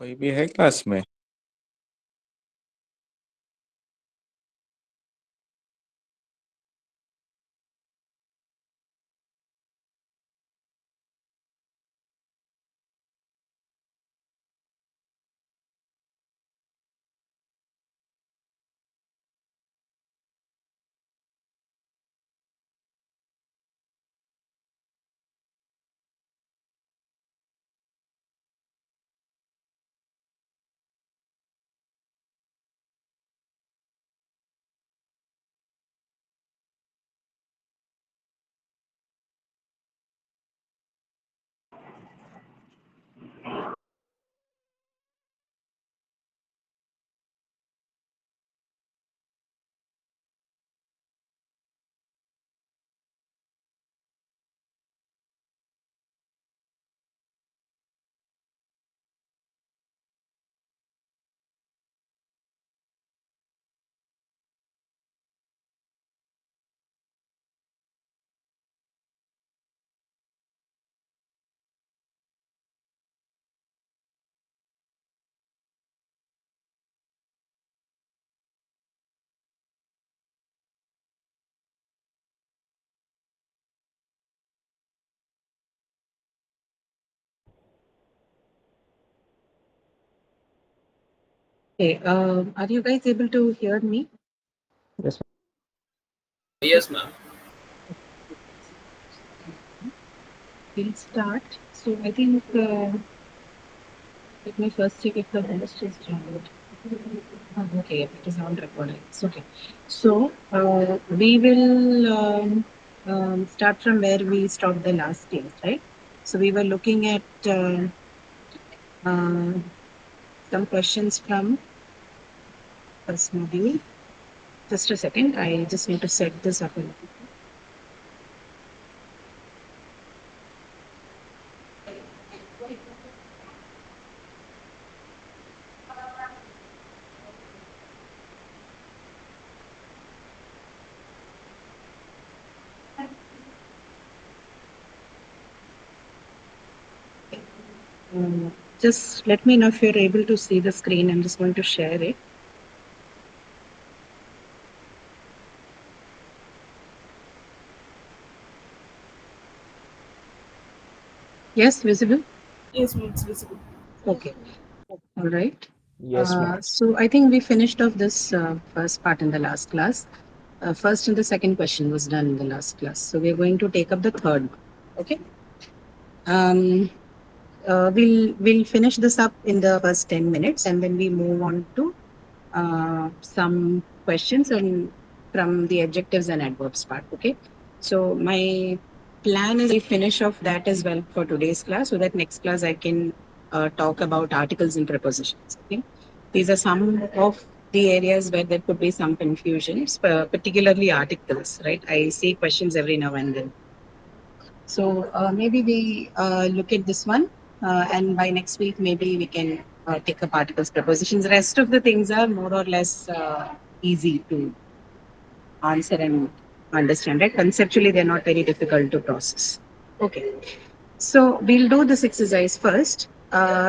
कोई भी है क्लास में? Okay, are you guys able to hear me? Yes. Yes, ma'am. We'll start. So I think let me first check if the host is joined. Okay, it is on recording. It's okay. So we will start from where we stopped the last class, right? So we were looking at uh, some questions from first module. Just a second, I just need to set this up. Just let me know if you're able to see the screen. I'm just going to share it. Yes, visible? Yes, ma'am, it's visible. Okay. All right. Yes, ma'am. So I think we finished off this first part in the last class. First and the second question was done in the last class. So we're going to take up the third one. Okay. Um, we'll finish this up in the first 10 minutes, and then we move on to some questions and from the adjectives and adverbs part. Okay. So my plan is we finish off that as well for today's class, so that next class I can talk about articles and prepositions. Okay. These are some of the areas where there could be some confusions, particularly articles, right? I see questions every now and then. So maybe we look at this one, and by next week maybe we can take up articles, prepositions. Rest of the things are more or less easy to answer and understand. Right? Conceptually, they're not very difficult to process. Okay. So we'll do this exercise first.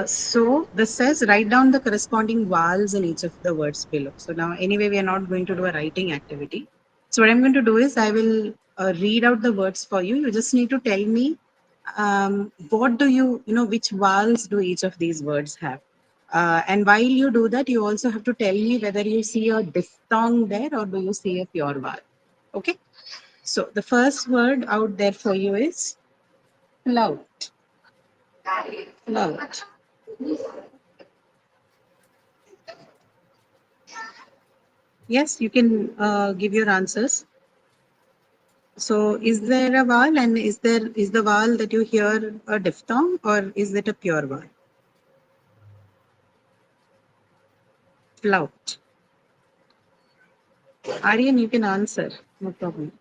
So this says write down the corresponding vowels in each of the words below. So now anyway, we are not going to do a writing activity. So what I'm going to do is I will read out the words for you. You just need to tell me what do which vowels do each of these words have. And while you do that, you also have to tell me whether you see a diphthong there or do you see a pure vowel. Okay. So the first word out there for you is flout. Flout. Yes, you can give your answers. So, is there a vowel, and is the vowel that you hear a diphthong, or is it a pure vowel? Flout. Aryan, you can answer. No problem.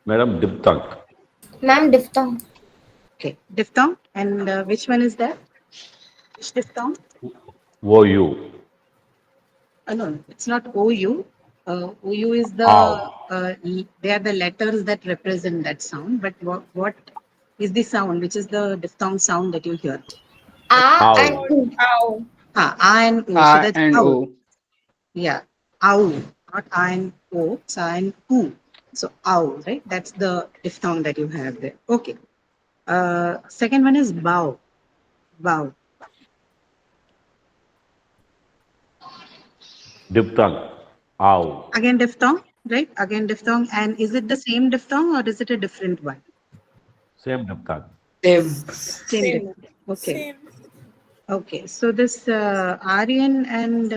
Madam, diphthong. Ma'am, diphthong. Okay, diphthong. And which one is that? Which diphthong? OU. No, it's not OU. OU is Ow. they are the letters that represent that sound. But what is the sound? Which is the diphthong sound that you hear? A Ow. and U. Ow. A and U. So A that's and ow. O. Yeah. Ow. Not A and O. It's A and U. So ow, right? That's the diphthong that you have there. Okay. Second one is bow. Bow. Diphthong. Ow. Again diphthong, right? Again diphthong. And is it the same diphthong or is it a different one? Same diphthong. Same Same. diphthong. Okay. Same. Okay. So this Aryan and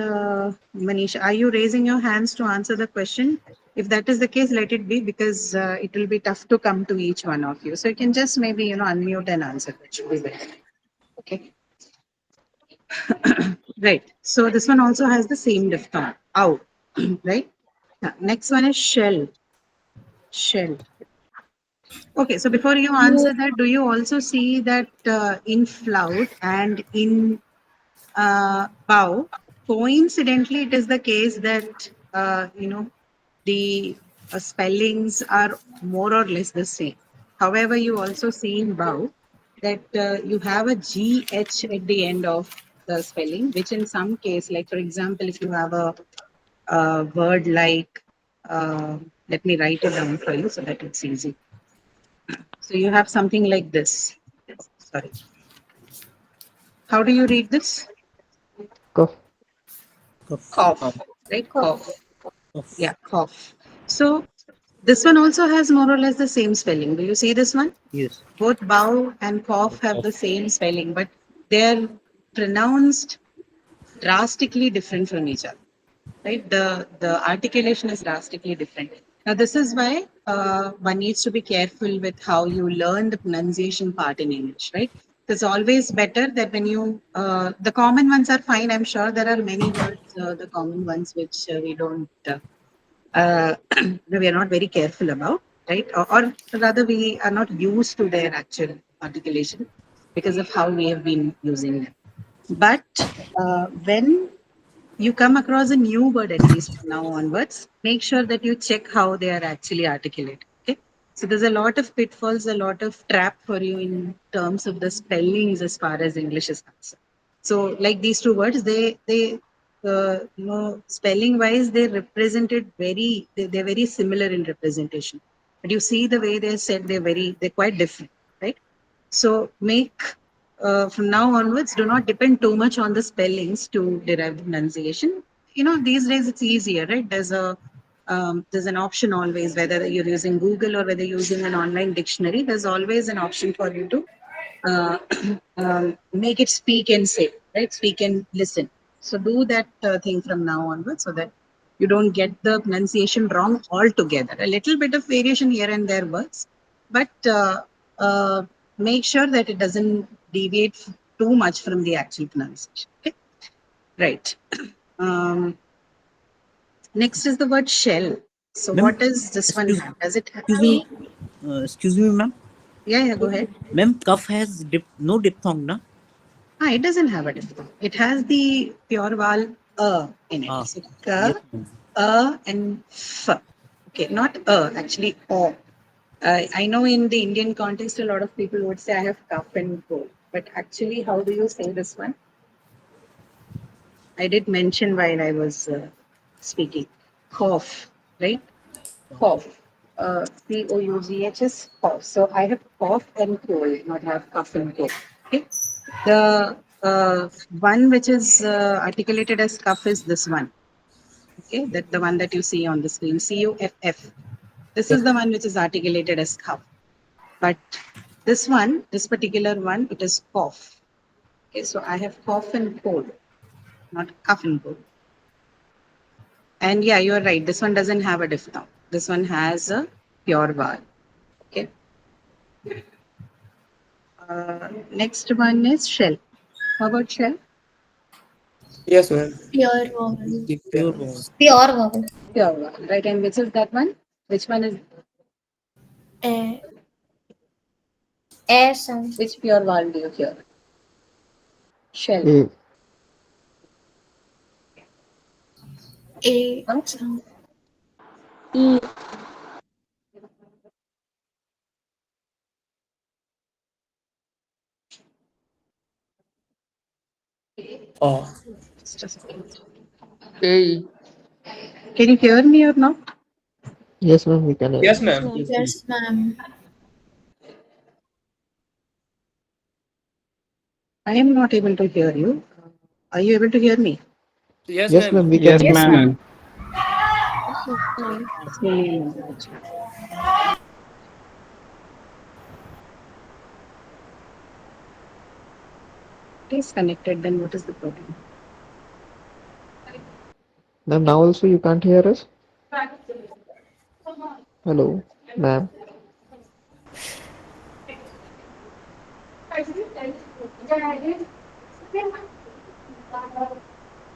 Manisha, are you raising your hands to answer the question? If that is the case, let it be because it will be tough to come to each one of you. So you can just maybe unmute and answer. That should be better. Okay. Right. So this one also has the same diphthong. Ow. Right. Next one is shell. Shell. Okay, so before you answer that, do you also see that in flout and in bow, coincidentally, it is the case that the spellings are more or less the same. However, you also see in bow that you have a GH at the end of the spelling, which in some case, like for example, if you have a word like, let me write it down for you so that it's easy. So you have something like this. Sorry. How do you read this? Cough. Cough, right? Cough. Yeah, cough. So this one also has more or less the same spelling. Do you see this one? Yes. Both bow and cough have the same spelling, but they're pronounced drastically different from each other. Right? The articulation is drastically different. Now, this is why one needs to be careful with how you learn the pronunciation part in English, right? It's always better that when you, the common ones are fine. I'm sure there are many words, the common ones, which we don't, we are not very careful about, right? Or rather, we are not used to their actual articulation because of how we have been using them. But when you come across a new word, at least from now onwards, make sure that you check how they are actually articulated. Okay. So there's a lot of pitfalls, a lot of trap for you in terms of the spellings as far as English is concerned. So like these two words, they spelling wise, they represented they're very similar in representation. But you see the way they're said, they're quite different, right? So make from now onwards, do not depend too much on the spellings to derive the pronunciation. These days it's easier, right? There's an option always, whether you're using Google or whether you're using an online dictionary. There's always an option for you to uh, make it speak and say, right? Speak and listen. So do that thing from now onwards so that you don't get the pronunciation wrong altogether. A little bit of variation here and there works, but make sure that it doesn't deviate too much from the actual pronunciation. Okay, right. Um, Next is the word shell. So Ma'am, what does this one excuse- have? Does it have? Excuse me, ma'am. Yeah, go ahead. Ma'am, cuff has no diphthong, na? It doesn't have a diphthong. It has the pure vowel in it. So ka, Yes, ma'am. and f. Okay, not actually o. I know in the Indian context, a lot of people would say I have cough and cold. But actually, how do you say this one? I did mention while I was speaking. Cough, right? Cough. Coughs, cough. So I have cough and cold, not have cough and cold. Okay. The one which is articulated as cuff is this one. Okay, that the one that you see on the screen, CUFF. This is the one which is articulated as cuff. But this one, this particular one, it is cough. Okay, so I have cough and cold, not cough and cold. And yeah, you're right. This one doesn't have a diphthong. This one has a pure vowel. Okay. Next one is shell. How about shell? Yes, ma'am. Pure vowel. Pure vowel. Pure vowel. Pure vowel, right? And which is that one? Which one is A. A sound. which pure vowel do you hear? Shell. A. A Huh? sound. E. Just a second. A. Can you hear me or not? Yes, ma'am. We can hear. Yes, ma'am. Yes, ma'am. I am not able to hear you. Are you able to hear me? Yes, Yes, ma'am. ma'am. We Yes, can. ma'am. It is connected, then what is the problem? Ma'am, now also you can't hear us? Hello, ma'am.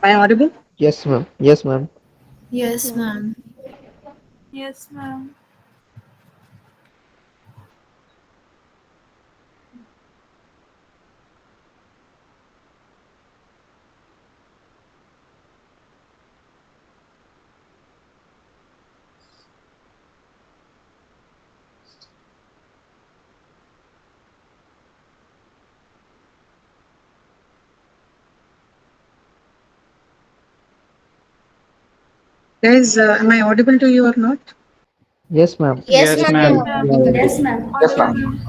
Am I audible? Yes, ma'am. Yes, ma'am. Yes, ma'am. Yes, ma'am. Guys, am I audible to you or not? Yes, ma'am. Yes, Yes, ma'am. ma'am. Yes, ma'am. Audible, ma'am.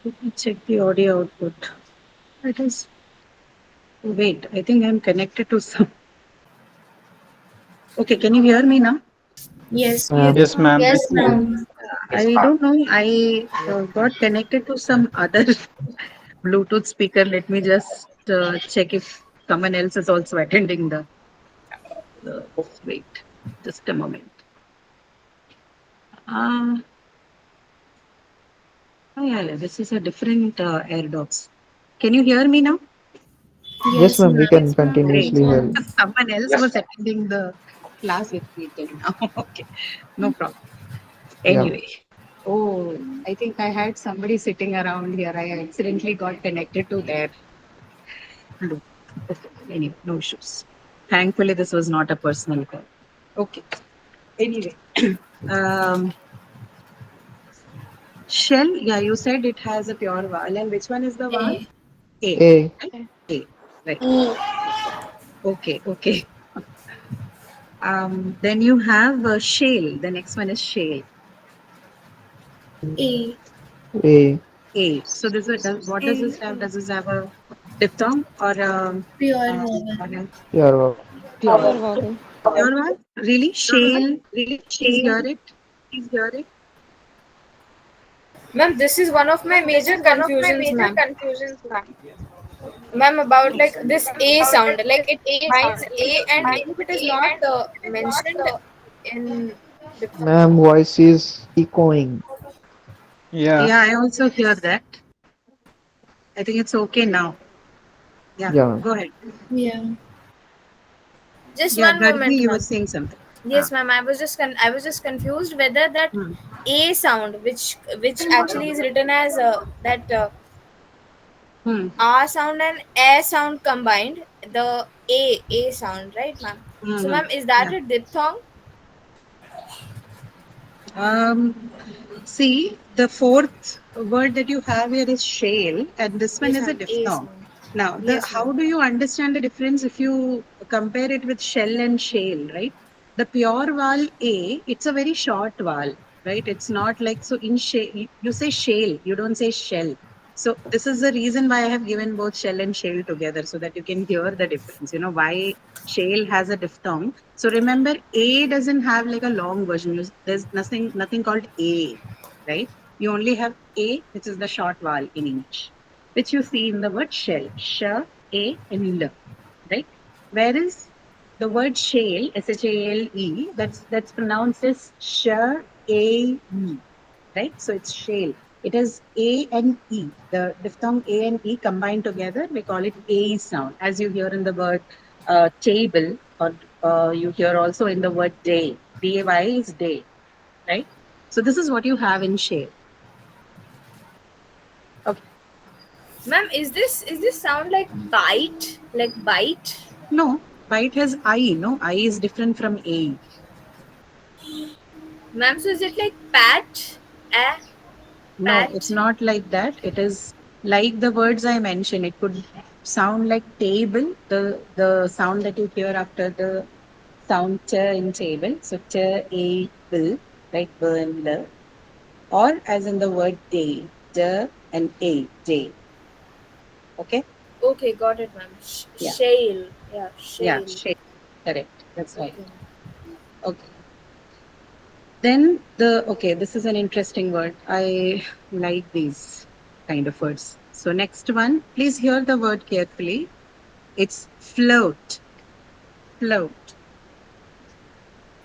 Let me check the audio output. It is. Wait, I think I'm connected to some. Okay, can you hear me now? Yes. Ma'am. Yes, ma'am. Yes, ma'am. I don't know. I got connected to some other Bluetooth speaker. Let me just check if someone else is also attending the. Wait, just a moment. Oh, yeah, this is a different AirDots. Can you hear me now? Yes, Yes, ma'am. We ma'am. can Great. continuously hear you. Someone else was attending the class with me till now. Okay, no problem. Yeah. Anyway, oh, I think I had somebody sitting around here. I accidentally got connected to their loop. Okay, anyway, no issues. Thankfully, this was not a personal call. Okay. Anyway, um, shell. Yeah, you said it has a pure vowel, and which one is the vowel? A. A. A. A. Right. E. Okay. Okay. Then you have shale. The next one is shale. A. A. A. So this is what does this have? Does this have a diphthong or a, Pure uh, vowel. or a Pure vowel. pure? Pure one? Really? Shale? Really? Please hear it. Please hear it. Ma'am, this is one of my major confusions, ma'am. Ma'am, about like this A sound, like it binds A and A, but it is not mentioned in the. Ma'am, voice is echoing. Yeah. Yeah, I also hear that. I think it's okay now. Yeah, Yeah. go ahead. Yeah. Just Yeah, one Gargi, moment, you were ma'am. saying something. Yes, ma'am. I was just confused whether that Hmm. A sound, which actually is written as that Hmm. R sound and A sound combined, the A sound, right, ma'am? So, Mhm. ma'am, is that Yeah. a diphthong? See, the fourth word that you have here is shale, and this one Yes, is a ma'am. A diphthong. sound. Now, Yes, how ma'am. do you understand the difference if you compare it with shell and shale, right? The pure vowel A, it's a very short vowel, right? It's not like, so in shale, you say shale, you don't say shell. So this is the reason why I have given both shell and shale together, so that you can hear the difference, you know, why shale has a diphthong. So remember, A doesn't have like a long version. There's nothing called A, right? You only have A, which is the short vowel in English, which you see in the word shell, sh, a, and l, right? Whereas the word shale, shale, that's pronounced as sh, a, e, right? So it's shale. It has A and E. The diphthong A and E combined together, we call it A sound, as you hear in the word table, or you hear also in the word day. D-A-Y is day, right? So this is what you have in shale. Okay. Ma'am, is this sound like bite? Like bite? No, bite has I, no? I is different from A. Ma'am, so is it like pat? No, it's not like that. It is like the words I mentioned. It could sound like table, the sound that you hear after the sound ch in table. So ch, a, bill, like burn, the, or as in the word day, j and a, j. Okay? Okay, got it, ma'am. Yeah. Shale. Yeah, Yeah, shale. shape. Correct. That's right. Okay. Okay. Then this is an interesting word. I like these kind of words. So next one, please hear the word carefully. It's float. Float.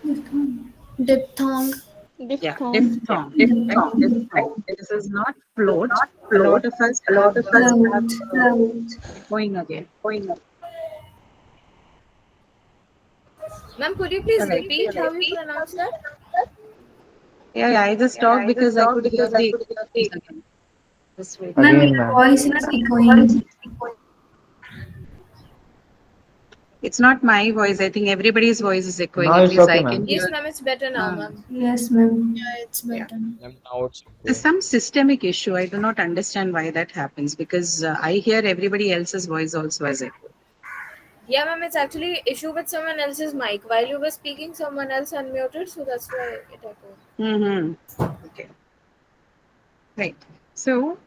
Diphthong. Yeah, Diphthong. diphthong. Diphthong. This is not float. A lot of us have Float. going again. Ma'am, could you please Correct. repeat how you pronounce that? Yeah, I just talked because I could hear the again. Just wait. Ma'am, Again, your ma'am. voice is echoing. It's not my voice. I think everybody's voice is echoing. Now At it's least okay, I ma'am. can Yes, hear. ma'am, it's better now, Ah. ma'am. Yes, ma'am. Yeah, it's Yeah. better. Now it's There's some systemic issue. I do not understand why that happens because I hear everybody else's voice also as echo. Yeah, ma'am, it's actually issue with someone else's mic. While you were speaking, someone else unmuted, so that's why it echoed. Mm-hmm. Okay. Right. So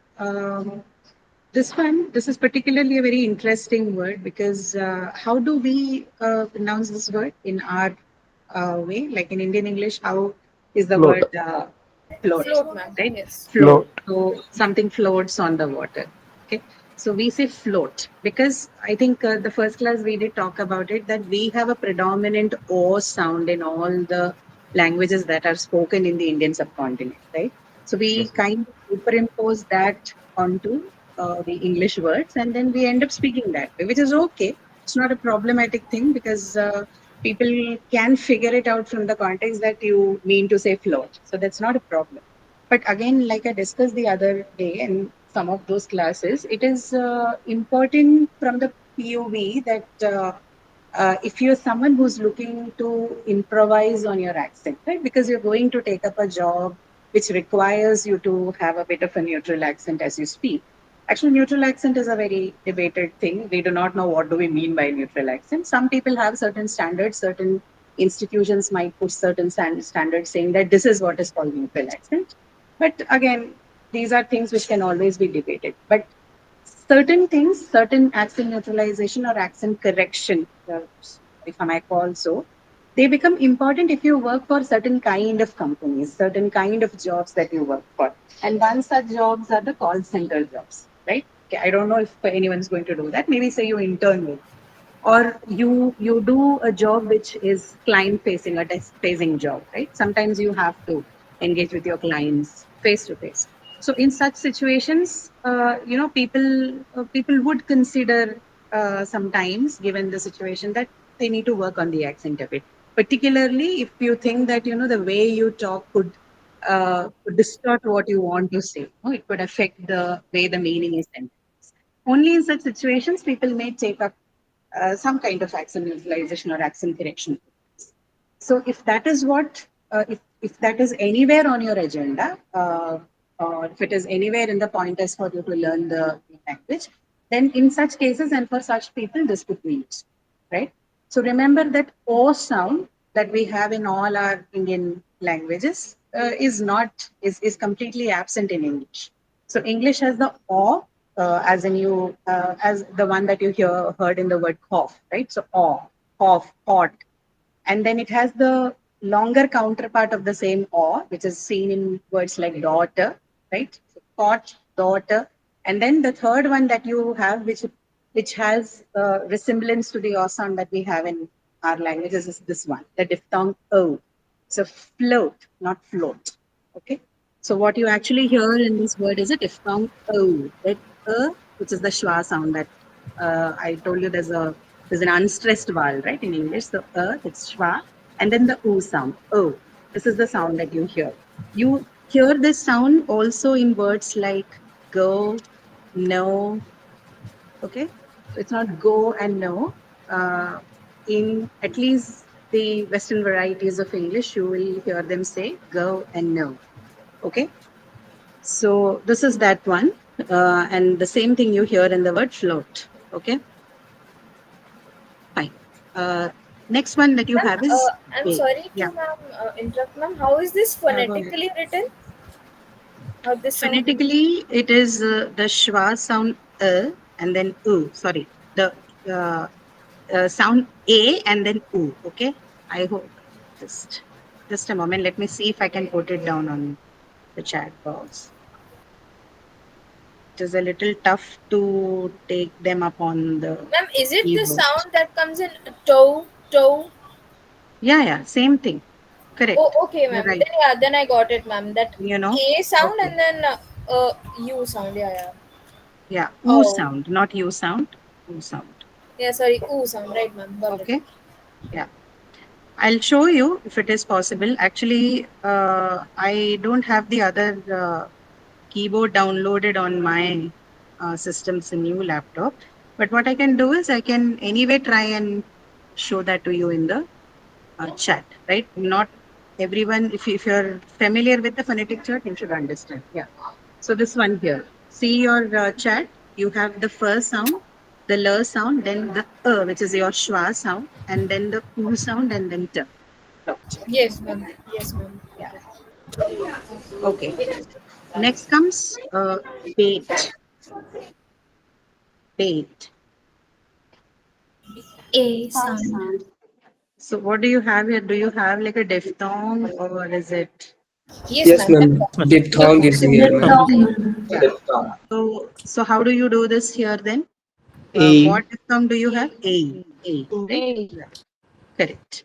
this is particularly a very interesting word because how do we pronounce this word in our way? Like in Indian English, how is the Float. word float? Float, ma'am. Right? Yes. Float. So something floats on the water. Okay. So we say float because I think the first class we did talk about it that we have a predominant O sound in all the languages that are spoken in the Indian subcontinent, right? So we kind of superimpose that onto the English words and then we end up speaking that way, which is okay. It's not a problematic thing because people can figure it out from the context that you mean to say float. So that's not a problem. But again, like I discussed the other day in some of those classes, it is important from the POV that if you're someone who's looking to improvise on your accent, right? Because you're going to take up a job which requires you to have a bit of a neutral accent as you speak. Actually, neutral accent is a very debated thing. We do not know what do we mean by neutral accent. Some people have certain standards, certain institutions might put certain standards saying that this is what is called neutral accent. But again, these are things which can always be debated. But certain things, certain accent neutralization or accent correction, if I might call so, they become important if you work for certain kind of companies, certain kind of jobs that you work for. And one such jobs are the call center jobs, right? Okay, I don't know if anyone's going to do that. Maybe say you intern with, or you do a job which is client facing, a desk facing job, right? Sometimes you have to engage with your clients face to face. So in such situations, people would consider sometimes, given the situation, that they need to work on the accent a bit. Particularly if you think that the way you talk could distort what you want to say. It could affect the way the meaning is sent. Only in such situations, people may take up some kind of accent neutralization or accent correction. So if that is if that is anywhere on your agenda, or if it is anywhere in the pointers for you to learn the language, then in such cases and for such people, this could be used, right? So remember that O sound that we have in all our Indian languages is completely absent in English. So English has the O as in as the one that you heard in the word cough, right? So O, cough, hot, and then it has the longer counterpart of the same or, which is seen in words like daughter, right? So, cot, daughter. And then the third one that you have, which has resemblance to the O sound that we have in our languages, is this one, the diphthong O. So float, not float. Okay. So what you actually hear in this word is a diphthong O, that which is the schwa sound that I told you there's an unstressed vowel, right, in English. So it's schwa, and then the oo sound. Oh, this is the sound that you hear. You hear this sound also in words like go, no. Okay, so it's not go and no. In at least the Western varieties of English, you will hear them say go and no. Okay. So this is that one. And the same thing you hear in the word float. Okay. Fine. Next one that you have is I'm A. sorry to Yeah. interrupt, ma'am. How is this go ahead. phonetically written? How this sound? Phonetically, it is the schwa sound and then u. Sorry, the sound a and then u. Okay. I hope just a moment. Let me see if I can put it down on the chat box. It is a little tough to take them up on the. Ma'am, is it the keyboard. sound that comes in toe, toe? Yeah, same thing. Correct. Oh, okay, You're ma'am. right. Then I got it, ma'am. That You know. A sound Okay. and then U sound. Yeah. Yeah, Oh. u sound, not u sound. U sound. Yeah, sorry, U sound, right, ma'am. Got it. Okay. Yeah. I'll show you if it is possible. Actually, I don't have the other keyboard downloaded on my system's new laptop. But what I can do is I can anyway try and show that to you in the chat, right? Not everyone, if you're familiar with the phonetic chart, you should understand. Yeah. So this one here, see your chat, you have the first sound, the l sound, then the which is your schwa sound, and then the u sound, and then t. Yes, ma'am. Yes, ma'am. Yeah. Okay. Next comes bait. Bait. A sound. So what do you have here? Do you have like a diphthong or is it? Yes, ma'am. Diphthong is here, ma'am. Diphthong. So how do you do this here then? A. What diphthong do you have? A, right? Correct.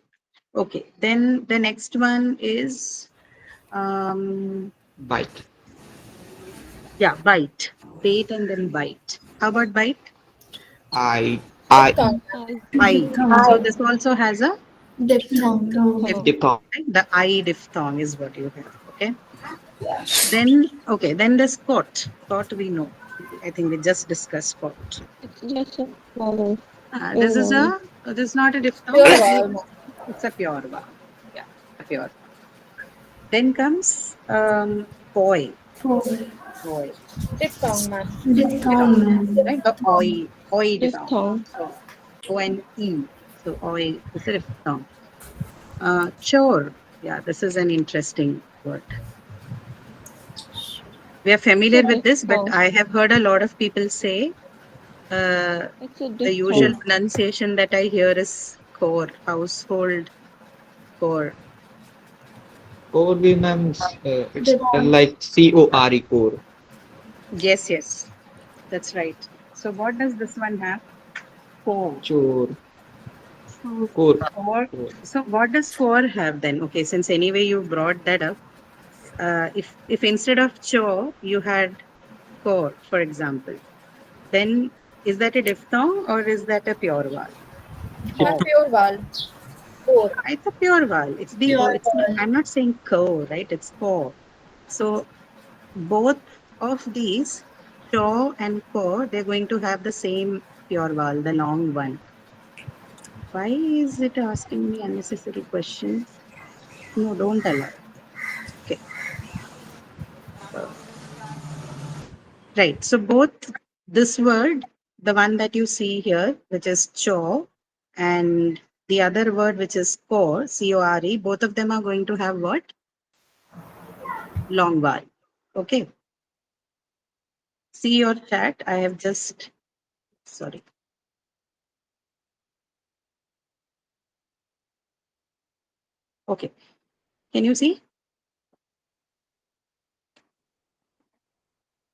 Okay. Then the next one is Bite. yeah, bite. Bait and then bite. How about bite? I. Diphthong. I. So this also has a Diphthong. Diphthong. right? The I diphthong is what you have. Okay. Then this cot. Cot we know. I think we just discussed cot. It's just a vowel. This is not a diphthong. Pure vowel, ma'am. It's a pure vowel. Yeah, a pure. Then comes boy. Boy. Diphthong, ma'am. Diphthong. Right? The oi diphthong. Diphthong. So O-N-E. So oi is a diphthong. Chore. Yeah, this is an interesting word. We are familiar with this, but I have heard a lot of people say It's a the usual pronunciation that I hear is core, household core. Core भी ma'am, it's like C-O-R-E core. Yes, that's right. So what does this one have? Core. Chore. Core. Core. So what does core have then? Okay, since anyway you brought that up, if instead of cho you had core, for example, then is that a diphthong or is that a pure vowel? Ma'am, pure vowel. Core. It's a pure vowel. It's the. Pure It's not, I'm not saying co, right? It's core. So both of these, cho and ko, they're going to have the same pure vowel, the long one. Why is it asking me unnecessary questions? No, don't allow. Okay. Right. So both this word, the one that you see here, which is cho, and the other word, which is core, C-O-R-E, both of them are going to have what? Long vowel. Okay. See your chat. I have just, sorry. Okay. Can you see?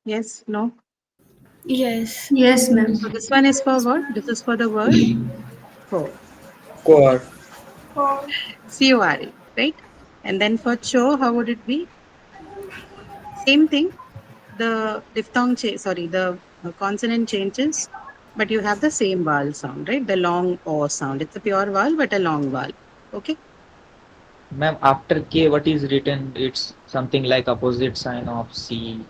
Yes, no? Yes. Yes, ma'am. So this one is for what? This is for the word core. Core. C-O-R-E, right? And then for cho, how would it be? Same thing. The diphthong, the consonant changes, but you have the same vowel sound, right? The long o sound. It's a pure vowel, but a long vowel. Okay. Ma'am, after K, what is written? It's something like opposite sign of C.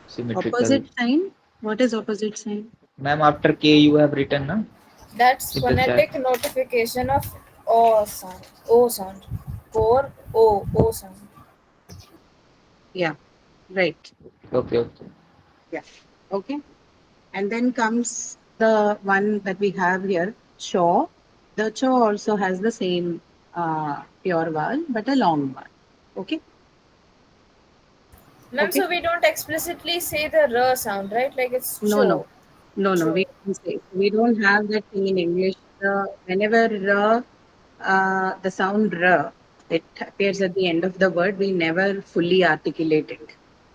Symmetrical. Opposite sign? What is opposite sign? Ma'am, after K, you have written, no? That's In the phonetic notification of O sound. O sound. Core, O sound. Yeah. Right. Okay. Yeah. Okay. And then comes the one that we have here, chaw. The chaw also has the same pure vowel, but a long one. Okay. Ma'am, Okay. so we don't explicitly say the r sound, right? Like it's No, no. cho. No, Cho. we don't say. We don't have that thing in English. Whenever the sound r, it appears at the end of the word, we never fully articulate it.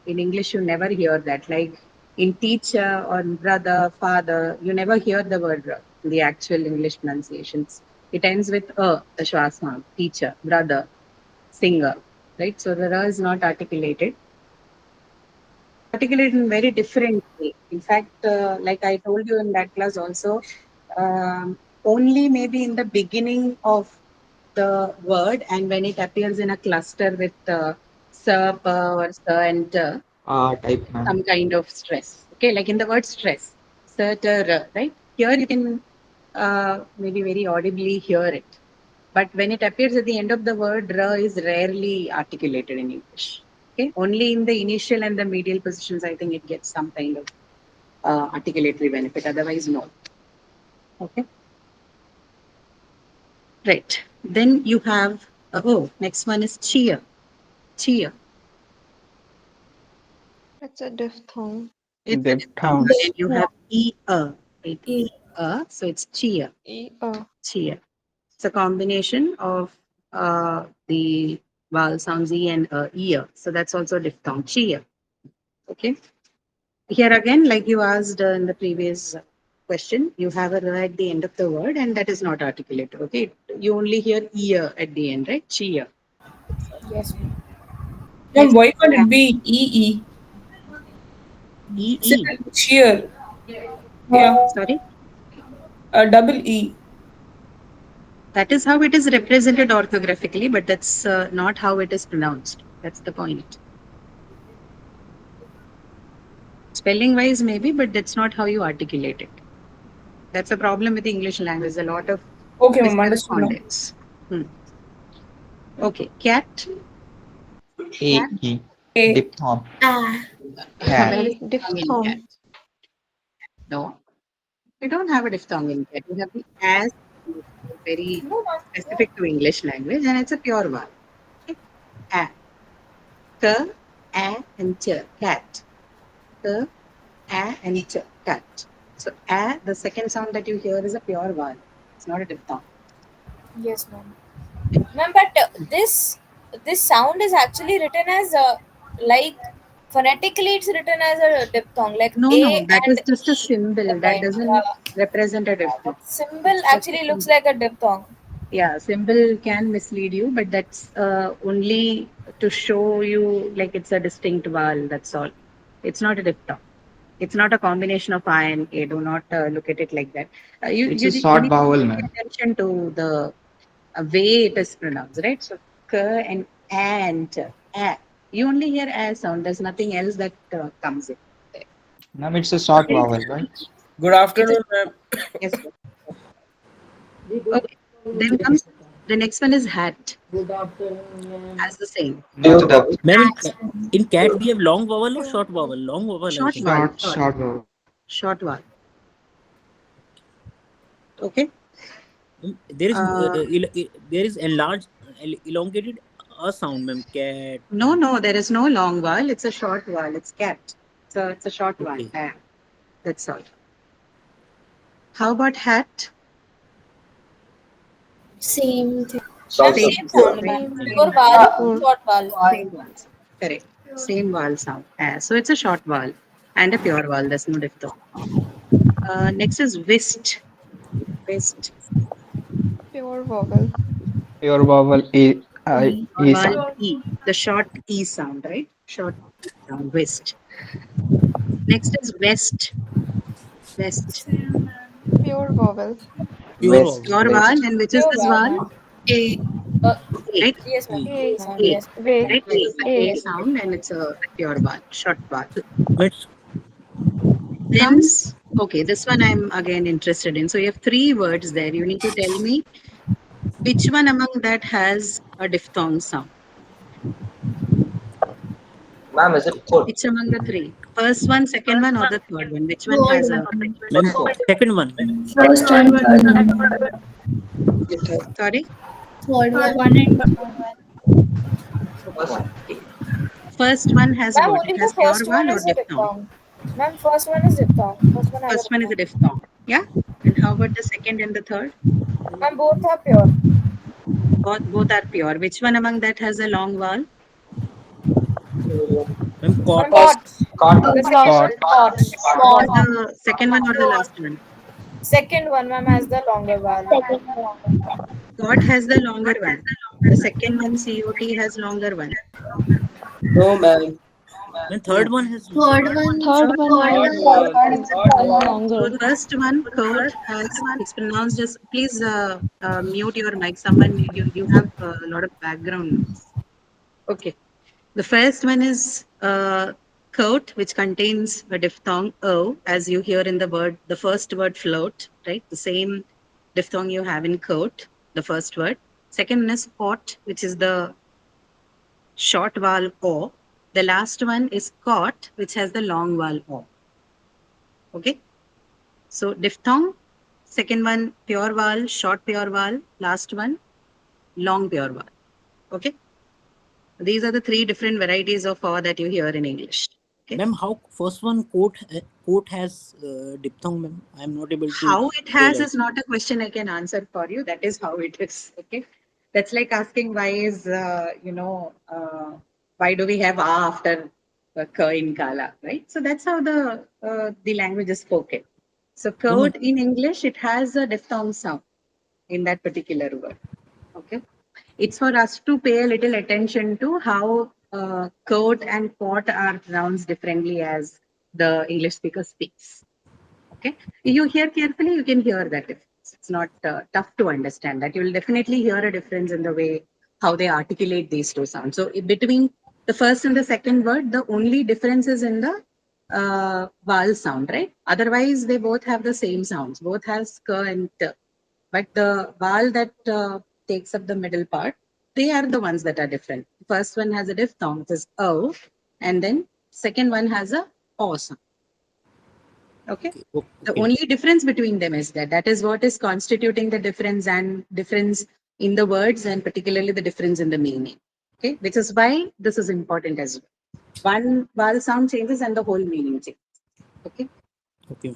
In English, you never hear that. Like in teacher or brother, father, you never hear the word r in the actual English pronunciations. It ends with the schwa sound. Teacher, brother, singer, right? So the r is not articulated. Articulate in very different way. In fact, like I told you in that class also, only maybe in the beginning of the word and when it appears in a cluster with sa, pa, or sa and ta, Type, ma'am. some kind of stress. Okay, like in the word stress, sa, ta, ra, right? Here you can maybe very audibly hear it. But when it appears at the end of the word, ra is rarely articulated in English. Okay, only in the initial and the medial positions, I think it gets some kind of articulatory benefit. Otherwise, no. Okay. Right. Then you have next one is cheer. Cheer. It's a diphthong. It's a Diphthong. diphthong. You have right? E. So it's cheer. Cheer. It's a combination of the vowel sounds e and ear. So that's also diphthong. Cheer. Okay. Here again, like you asked in the previous question, you have a r at the end of the word, and that is not articulated. Okay. You only hear ear at the end, right? Cheer. Yes, ma'am. Ma'am, why can't it be EE? E. Cheer. Yeah. Sorry. Double E. That is how it is represented orthographically, but that's not how it is pronounced. That's the point. Spelling wise, maybe, but that's not how you articulate it. That's a problem with the English language. A lot of Okay, ma'am, understood. correspondence. Okay, cat. A. A. Diphthong. Where is Diphthong. diphthong in cat? No, we don't have a diphthong in cat. We have the as, very specific to English language, and it's a pure one. Okay. A. K, a, and ch. Cat. K, a, and ch. Cat. So a, the second sound that you hear is a pure one. It's not a diphthong. Yes, ma'am. Ma'am, but this sound is actually written as like phonetically it's written as a diphthong, like No, that is just a symbol. That combined. doesn't represent a diphthong. Symbol actually looks like a diphthong. Yeah, symbol can mislead you, but that's only to show you like it's a distinct vowel. That's all. It's not a diphthong. It's not a combination of I and A. Do not look at it like that. It's a short need vowel, to pay ma'am. attention to the way it is pronounced, right? So k and a. You only hear a sound. There's nothing else that comes in there. Ma'am, it's a short vowel, right? Good afternoon, ma'am. Yes. Sir. Okay. Then comes the next one is hat. Good afternoon. As the same. Not the Ma'am, in cat we have long vowel or short vowel? Long vowel. I Short think. vowel. short vowel. Short vowel. Okay. There is enlarged, elongated a sound, ma'am. Cat. No, there is no long vowel. It's a short vowel. It's cat. So it's a short Okay. vowel. That's all. How about hat? Same thing. Same sound, ma'am. Pure vowel, short vowel. Same vowel. Correct. Same vowel sound. So it's a short vowel and a pure vowel. There's no diphthong. Next is whist. Whist. Pure vowel. Pure vowel E. E sound. Vowel E. The short E sound, right? Short E sound. Whist. Next is west. West. Pure vowel. Pure West. vowel. Pure vowel. And which is this vowel? A. Right? Yes, ma'am. A. Sound, A. yes. Wait. Right? It's a A sound and it's a pure vowel. Short vowel. But Then, okay, this one I'm again interested in. So you have 3 words there. You need to tell me which one among that has a diphthong sound. Ma'am, is it foot? Which among the three? First one, second one, or the third one? Which one has a? Ma'am, second one. First and third one. Sorry. Third one and First one has Ma'am, what? only It the has pure first vowel one or is a diphthong? diphthong. Ma'am, first one is diphthong. First one has First a one is a diphthong. diphthong. Yeah. And how about the second and the third? Ma'am, both are pure. Both are pure. Which one among that has a long vowel? Ma'am, cot. Ma'am, cot. Cot. The second one is cot. What is the second one or the last one? Second one, ma'am, has the longer vowel. Cot has the longer one. The second one, COT, has longer one. No, ma'am. Ma'am, third one has. third one. Third one is longer. So the first one, coat, has, it's pronounced as, please mute your mic. Someone, you have a lot of background noise. Okay. The first one is coat, which contains a diphthong O, as you hear in the word, the first word float, right? The same diphthong you have in coat, the first word. Second one is pot, which is the short vowel O. The last one is cot, which has the long vowel O. Okay. So diphthong, second one pure vowel, short pure vowel, last one long pure vowel. Okay. These are the three different varieties of O that you hear in English. Okay. Ma'am, how first one coat has diphthong, ma'am? I'm not able to. How it has realize. is not a question I can answer for you. That is how it is. Okay. That's like asking why is, why do we have A after K in Kala, right? So that's how the language is spoken. So coat in English, it has a diphthong sound in that particular word. Okay. It's for us to pay a little attention to how coat and pot are pronounced differently as the English speaker speaks. Okay. You hear carefully, you can hear that difference. It's not tough to understand that. You will definitely hear a difference in the way how they articulate these two sounds. So between the first and the second word, the only difference is in the vowel sound, right? Otherwise, they both have the same sounds. Both have sk and t. But the vowel that takes up the middle part, they are the ones that are different. The first one has a diphthong, it is O, and then second one has a O sound. Okay. The only difference between them is that is what is constituting the difference in the words and particularly the difference in the meaning. Okay, which is why this is important as well. One vowel sound changes and the whole meaning changes. Okay. Okay.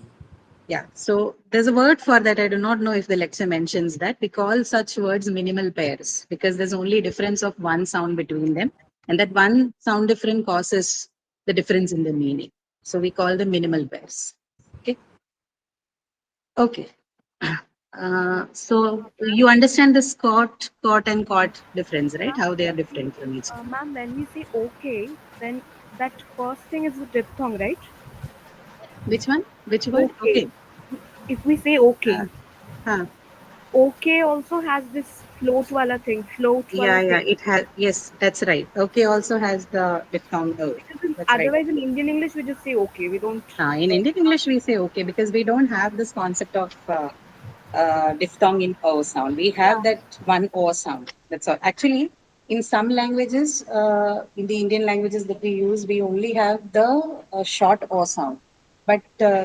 Yeah. So there's a word for that. I do not know if the lecture mentions that. We call such words minimal pairs because there's only difference of one sound between them, and that one sound difference causes the difference in the meaning. So we call them minimal pairs. Okay. Okay. So you understand the cot and cot difference, right? How they are different from each other. Ma'am, when we say okay, then that first thing is the diphthong, right? Which one? Which word? Okay. If we say okay, Huh. okay also has this float wala thing. It has. Yes, that's right. Okay, also has the diphthong O. Otherwise, in Indian English, we just say okay. We don't. In Indian English, we say okay because we don't have this concept of diphthong in O sound. We have that one O sound. That's all. Actually, in some languages, in the Indian languages that we use, we only have the short O sound. But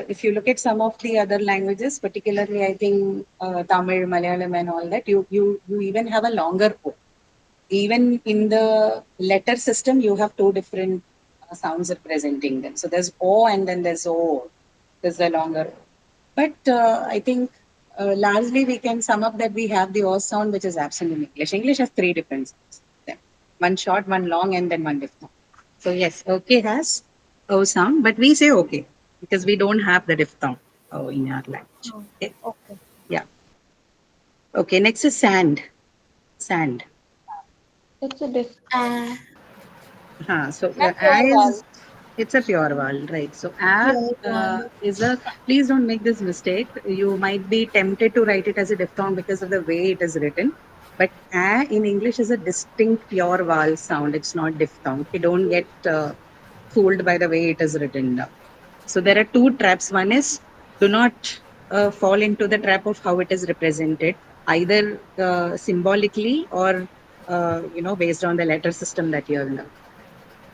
if you look at some of the other languages, particularly I think Tamil, Malayalam, and all that, you even have a longer O. Even in the letter system, you have two different sounds representing them. So there's O and then there's O. There's a longer O. But I think largely we can sum up that we have the O sound which is absent in English. English has three different sounds. One short, one long, and then one diphthong. So yes, okay has O sound, but we say okay because we don't have the diphthong in our language. Okay. Okay. Yeah. Okay. Next is sand. Sand. It's a diphthong. So it's a pure vowel, right? So is a. Please don't make this mistake. You might be tempted to write it as a diphthong because of the way it is written. But in English is a distinct pure vowel sound. It's not diphthong. You don't get fooled by the way it is written down. So there are two traps. One is do not fall into the trap of how it is represented, either symbolically or based on the letter system that you have learned.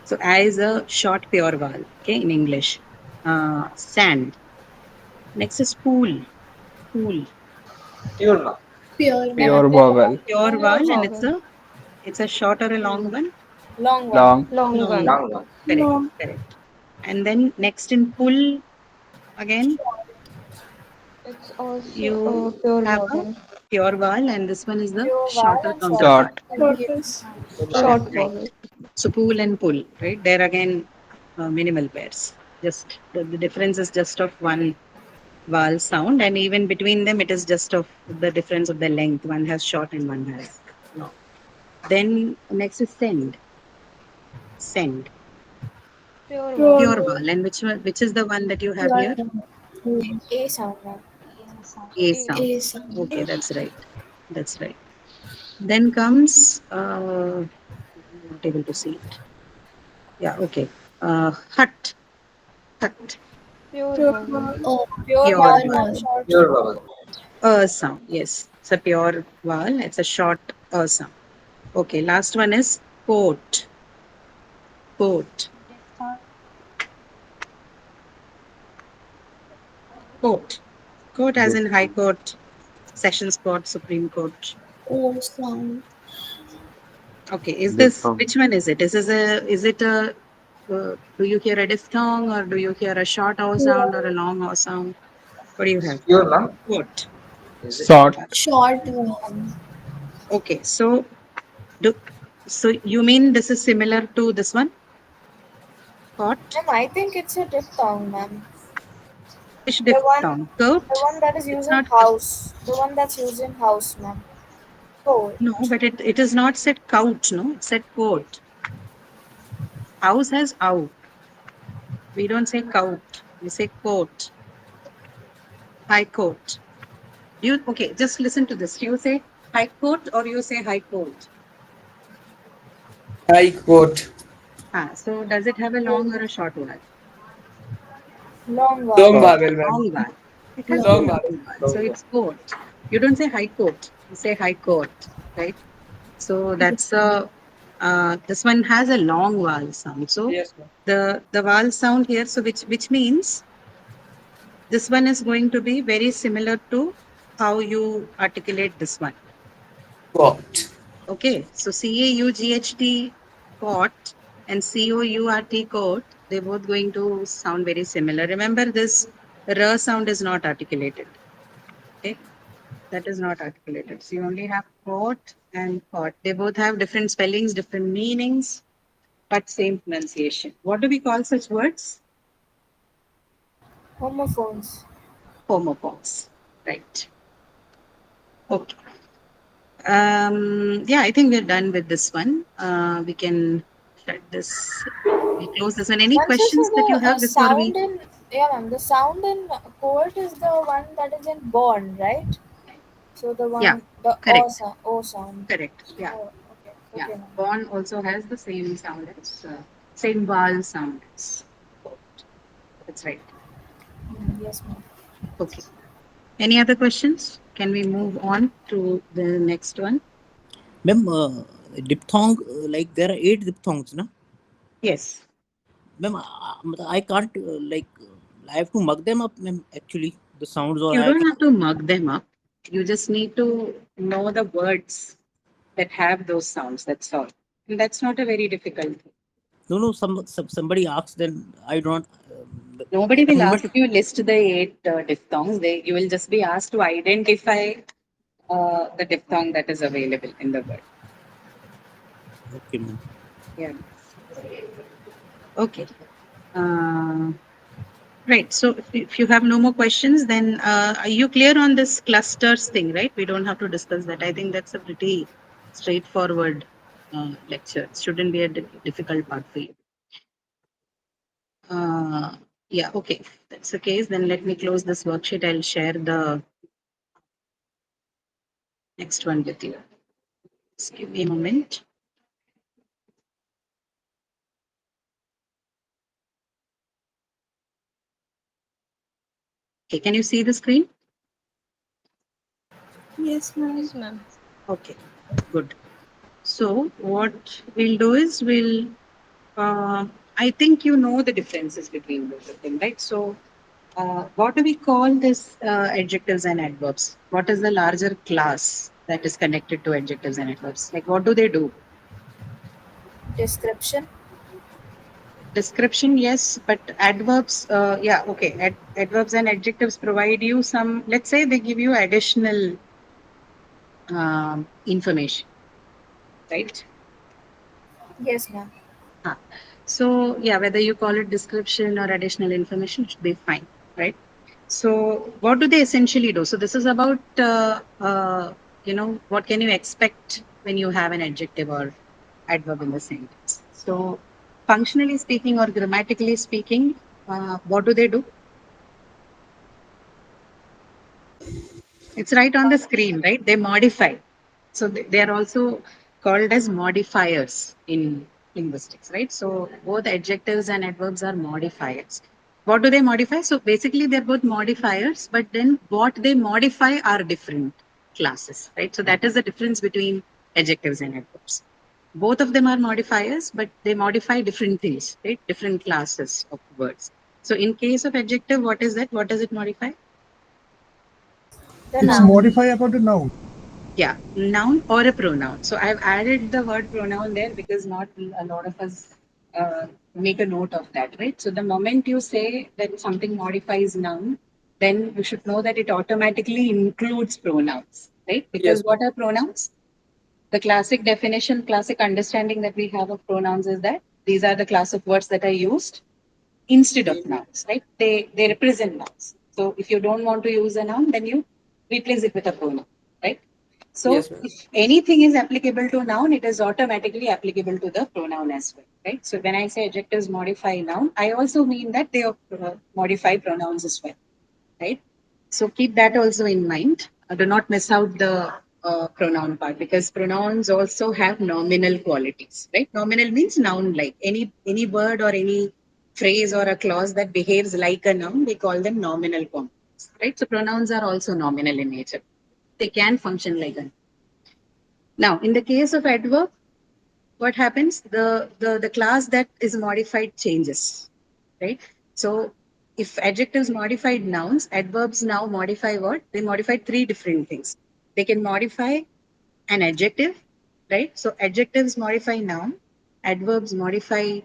So A is a short pure vowel, okay, in English. Sand. Next is pool. Pool. Pure Pure vowel. Pure vowel, and vowel. it's a short or a long one? Long one. Long. Long one. Correct. Correct. And then next in pull again, It's also you pure have a vowel. pure vowel, and this one is the Pure shorter vowel and counterpart. Short. Short Right. vowel. So pool and pull, right? There again, minimal pairs. Just the difference is just of one vowel sound, and even between them, it is just of the difference of the length. One has short and one has long. Then next is send. Send. Pure Pure vowel. vowel. And which is the one that you have here? A sound, ma'am. A sound. A sound. Okay, that's right. That's right. Then comes not able to see it. Yeah, okay. Hut. Hut. Pure vowel. Oh, Pure Pure vowel vowel. and short. Sound. Yes, it's a pure vowel. It's a short sound. Okay, last one is court. Court. Court. Court as in High Court, Sessions Court, Supreme Court. O sound. Okay, is this, Diphthong. which one is it? Is it a, do you hear a diphthong, or do you hear a short O sound or a long O sound? What do you have? Court. Short. Short vowel. Okay, so you mean this is similar to this one? Court? Ma'am, I think it's a diphthong, ma'am. Which The one- diphthong? Court? The one that is used in not- house. The one that's used in house, ma'am. Court. No, but it is not said couch, no? It said court. House has out. We don't say court. We say court. High court. Okay, just listen to this. You say high court or you say high court? High Court. So does it have a long or a short vowel? Long Long vowel. vowel, ma'am. Long vowel. It has Long a vowel. So it's court. You don't say high court. You say high court, right? So that's this one has a long vowel sound. So Yes, ma'am. the vowel sound here, so which means this one is going to be very similar to how you articulate this one. Court. Okay, so CAUGHT court and COURT court, they're both going to sound very similar. Remember, this R sound is not articulated. Okay, that is not articulated. So you only have court and court. They both have different spellings, different meanings, but same pronunciation. What do we call such words? Homophones. Homophones, right? Okay. Yeah, I think we're done with this one. We can shut this. We close this one. Any Ma'am, so questions that you have before sound we? in, yeah, ma'am. The sound in court is the one that is in born, right? So the one, Yeah, the correct. O sound. Correct. Yeah. Oh, okay. Yeah. Okay, ma'am. Born also has the same sound as same vowel sound as court. That's right. Yes, ma'am. Okay. Any other questions? Can we move on to the next one? Ma'am, diphthong, like there are 8 diphthongs, na? Yes. Ma'am, I can't I have to mug them up, ma'am, actually, the sounds, or You I don't have to mug them up. You just need to know the words that have those sounds. That's all. And that's not a very difficult thing. No, somebody asks, then I don't. Nobody will remember ask you list the 8 diphthongs. You will just be asked to identify the diphthong that is available in the word. Okay, ma'am. Yeah. Okay. Right. So if you have no more questions, then are you clear on this clusters thing, right? We don't have to discuss that. I think that's a pretty straightforward lecture. It shouldn't be a difficult part for you. Yeah, okay. If that's the case, then let me close this worksheet. I'll share the next one with you. Just give me a moment. Okay, can you see the screen? Yes, ma'am. Yes, ma'am. Okay, good. So what we'll do is we'll I think you know the differences between both of them, right? So, what do we call this adjectives and adverbs? What is the larger class that is connected to adjectives and adverbs? Like, what do they do? Description. Description, yes, but adverbs, yeah, okay. Adverbs and adjectives provide you some, let's say they give you additional information, right? Yes, ma'am. So, yeah, whether you call it description or additional information should be fine, right? So, what do they essentially do? So, this is about, what can you expect when you have an adjective or adverb in the sentence? So, functionally speaking or grammatically speaking, what do they do? It's right on the screen, right? They modify. So they are also called as modifiers in linguistics, right? So both adjectives and adverbs are modifiers. What do they modify? So basically they're both modifiers, but then what they modify are different classes, right? So that is the difference between adjectives and adverbs. Both of them are modifiers, but they modify different things, right? Different classes of words. So in case of adjective, what is that? What does it modify? The It's noun. modify about a noun. Yeah, noun or a pronoun. So I've added the word pronoun there because not a lot of us make a note of that, right? So the moment you say that something modifies noun, then you should know that it automatically includes pronouns, right? Because Yes. what are pronouns? The classic definition, classic understanding that we have of pronouns is that these are the class of words that are used instead of nouns, right? They represent nouns. So if you don't want to use a noun, then you replace it with a pronoun, right? So Yes, ma'am. if anything is applicable to noun, it is automatically applicable to the pronoun as well, right? So when I say adjectives modify noun, I also mean that they modify pronouns as well, right? So keep that also in mind. Do not miss out the pronoun part because pronouns also have nominal qualities, right? Nominal means noun-like. Any word or any phrase or a clause that behaves like a noun, we call them nominal components, right? So pronouns are also nominal in nature. They can function like a noun. Now, in the case of adverb, what happens? The class that is modified changes, right? So if adjectives modified nouns, adverbs now modify what? They modify three different things. They can modify an adjective, right? So adjectives modify noun, adverbs modify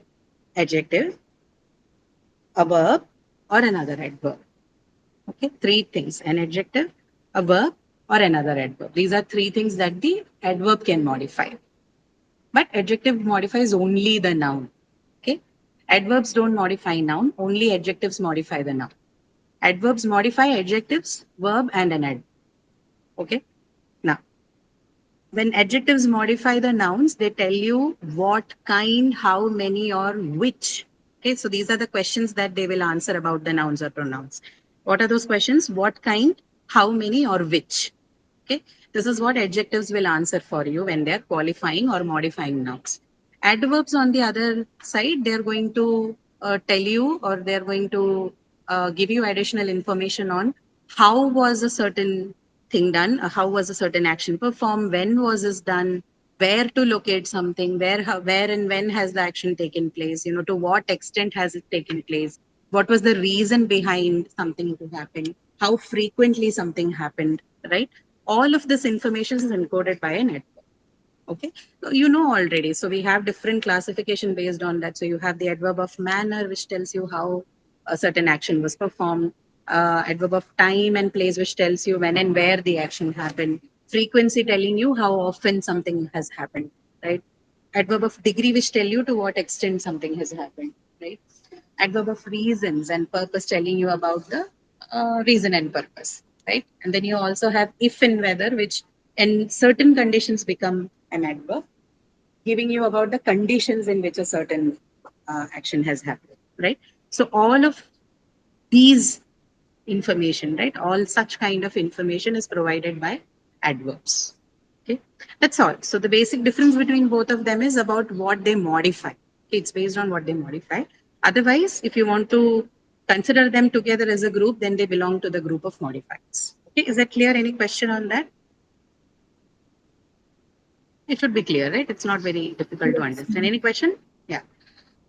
adjective, a verb, or another adverb. Okay, three things: an adjective, a verb, or another adverb. These are three things that the adverb can modify. But adjective modifies only the noun. Okay. Adverbs don't modify noun, only adjectives modify the noun. Adverbs modify adjectives, verb, and an adverb. Okay. Now, when adjectives modify the nouns, they tell you what kind, how many, or which. Okay. So these are the questions that they will answer about the nouns or pronouns. What are those questions? What kind, how many, or which? Okay, this is what adjectives will answer for you when they're qualifying or modifying nouns. Adverbs, on the other side, they're going to tell you or they're going to give you additional information on how was a certain thing done, how was a certain action performed, when was this done, where to locate something, where and when has the action taken place, to what extent has it taken place, what was the reason behind something to happen, how frequently something happened, right? All of this information is encoded by a network. Okay, so you know already. So we have different classification based on that. So you have the adverb of manner, which tells you how a certain action was performed. Adverb of time and place, which tells you when and where the action happened. Frequency telling you how often something has happened, right? Adverb of degree, which tell you to what extent something has happened, right? Adverb of reasons and purpose telling you about the reason and purpose, right? And then you also have if and whether, which in certain conditions become an adverb, giving you about the conditions in which a certain action has happened, right? So all of these information, right? All such kind of information is provided by adverbs. Okay, that's all. So the basic difference between both of them is about what they modify. Okay, it's based on what they modify. Otherwise, if you want to consider them together as a group, then they belong to the group of modifiers. Okay, is that clear? Any question on that? It should be clear, right? It's not very difficult to understand. Any question? Yeah.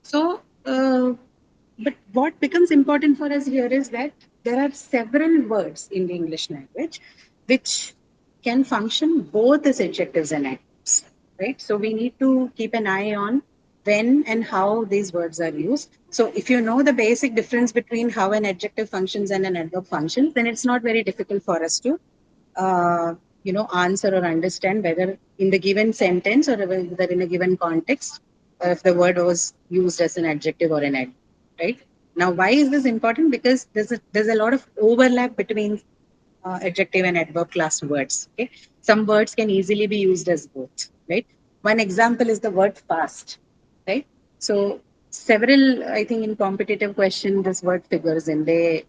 So, but what becomes important for us here is that there are several words in the English language which can function both as adjectives and adverbs, right? So we need to keep an eye on when and how these words are used. So if you know the basic difference between how an adjective functions and an adverb functions, then it's not very difficult for us to answer or understand whether in the given sentence or whether in a given context, if the word was used as an adjective or an adverb, right? Now, why is this important? Because there's a lot of overlap between adjective and adverb class words. Okay, some words can easily be used as both, right? One example is the word fast, right? So several, I think, in competitive question, this word figures in. They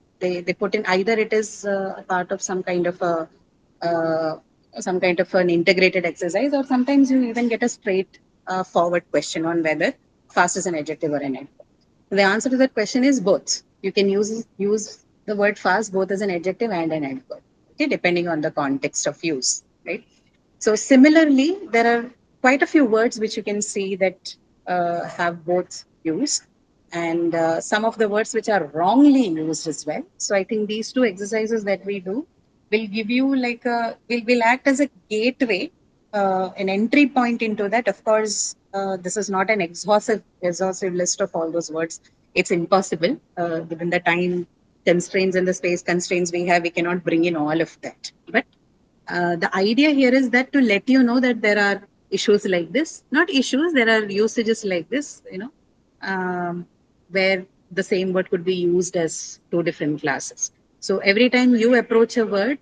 put in either it is a part of uh, some kind of an integrated exercise, or sometimes you even get a straight forward question on whether fast is an adjective or an adverb. The answer to that question is both. You can use the word fast both as an adjective and an adverb, okay, depending on the context of use, right? So similarly, there are quite a few words which you can see that have both use, and some of the words which are wrongly used as well. So I think these two exercises that we do will give you like will act as a gateway, an entry point into that. Of course, this is not an exhaustive list of all those words. It's impossible given the time constraints and the space constraints we have. We cannot bring in all of that, but the idea here is that to let you know that there are issues like this, not issues, there are usages like this, where the same word could be used as two different classes. So every time you approach a word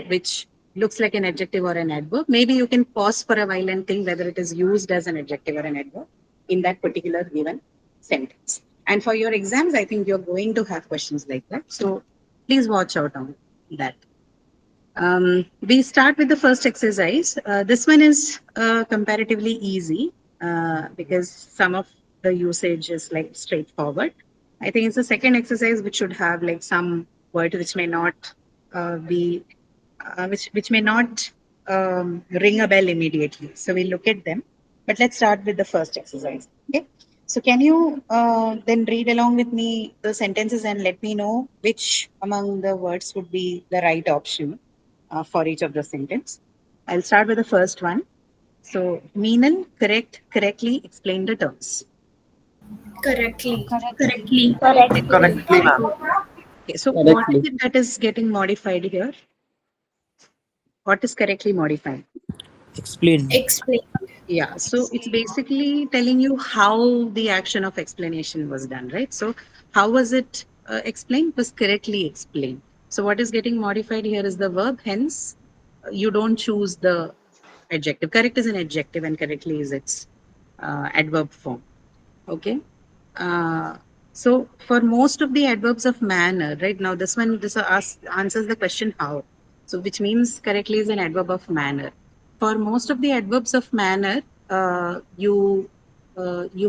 which looks like an adjective or an adverb, maybe you can pause for a while and think whether it is used as an adjective or an adverb in that particular given sentence. And for your exams, I think you're going to have questions like that. So please watch out on that. We start with the first exercise. This one is comparatively easy because some of the usage is like straightforward. I think it's the second exercise which should have like some word which may not be which may not ring a bell immediately. So we look at them. But let's start with the first exercise. Okay. So can you then read along with me the sentences and let me know which among the words would be the right option for each of the sentence. I'll start with the first one. So, Meenal, correctly explain the terms. Correctly. Correctly. Correctly, ma'am. Okay, so what Correctly. is it that is getting modified here? What is correctly modified? Explain. Explain. Yeah, so it's basically telling you how the action of explanation was done, right? So, how was it explained? It was correctly explained. So, what is getting modified here is the verb, hence, you don't choose the adjective. Correct is an adjective and correctly is its adverb form. Okay. So for most of the adverbs of manner, right now this answers the question how. So which means correctly is an adverb of manner. For most of the adverbs of manner, you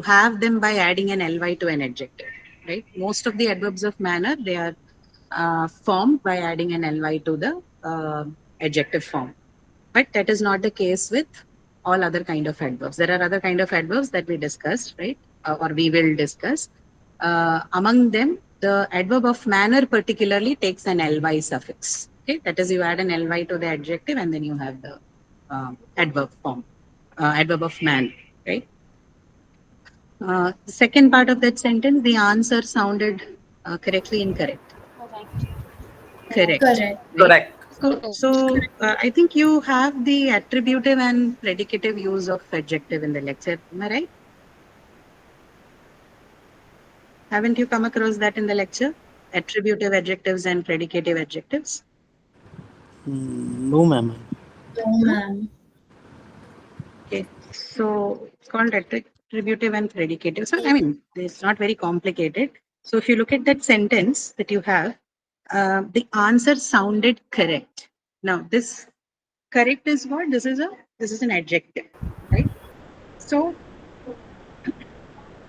have them by adding an ly to an adjective, right? Most of the adverbs of manner, they are formed by adding an ly to the adjective form. But that is not the case with all other kind of adverbs. There are other kind of adverbs that we discussed, right? Or we will discuss. Among them, the adverb of manner particularly takes an ly suffix. Okay, that is, you add an ly to the adjective and then you have the adverb form, adverb of man, right? The second part of that sentence, the answer sounded correctly incorrect. Correct. Correct. Correct. So I think you have the attributive and predicative use of adjective in the lecture. Am I right? Haven't you come across that in the lecture? Attributive adjectives and predicative adjectives? No, ma'am. No, ma'am. Okay. So it's called attributive and predicative. So I mean, it's not very complicated. So if you look at that sentence that you have, the answer sounded correct. Now this correct is what? This is an adjective, right? So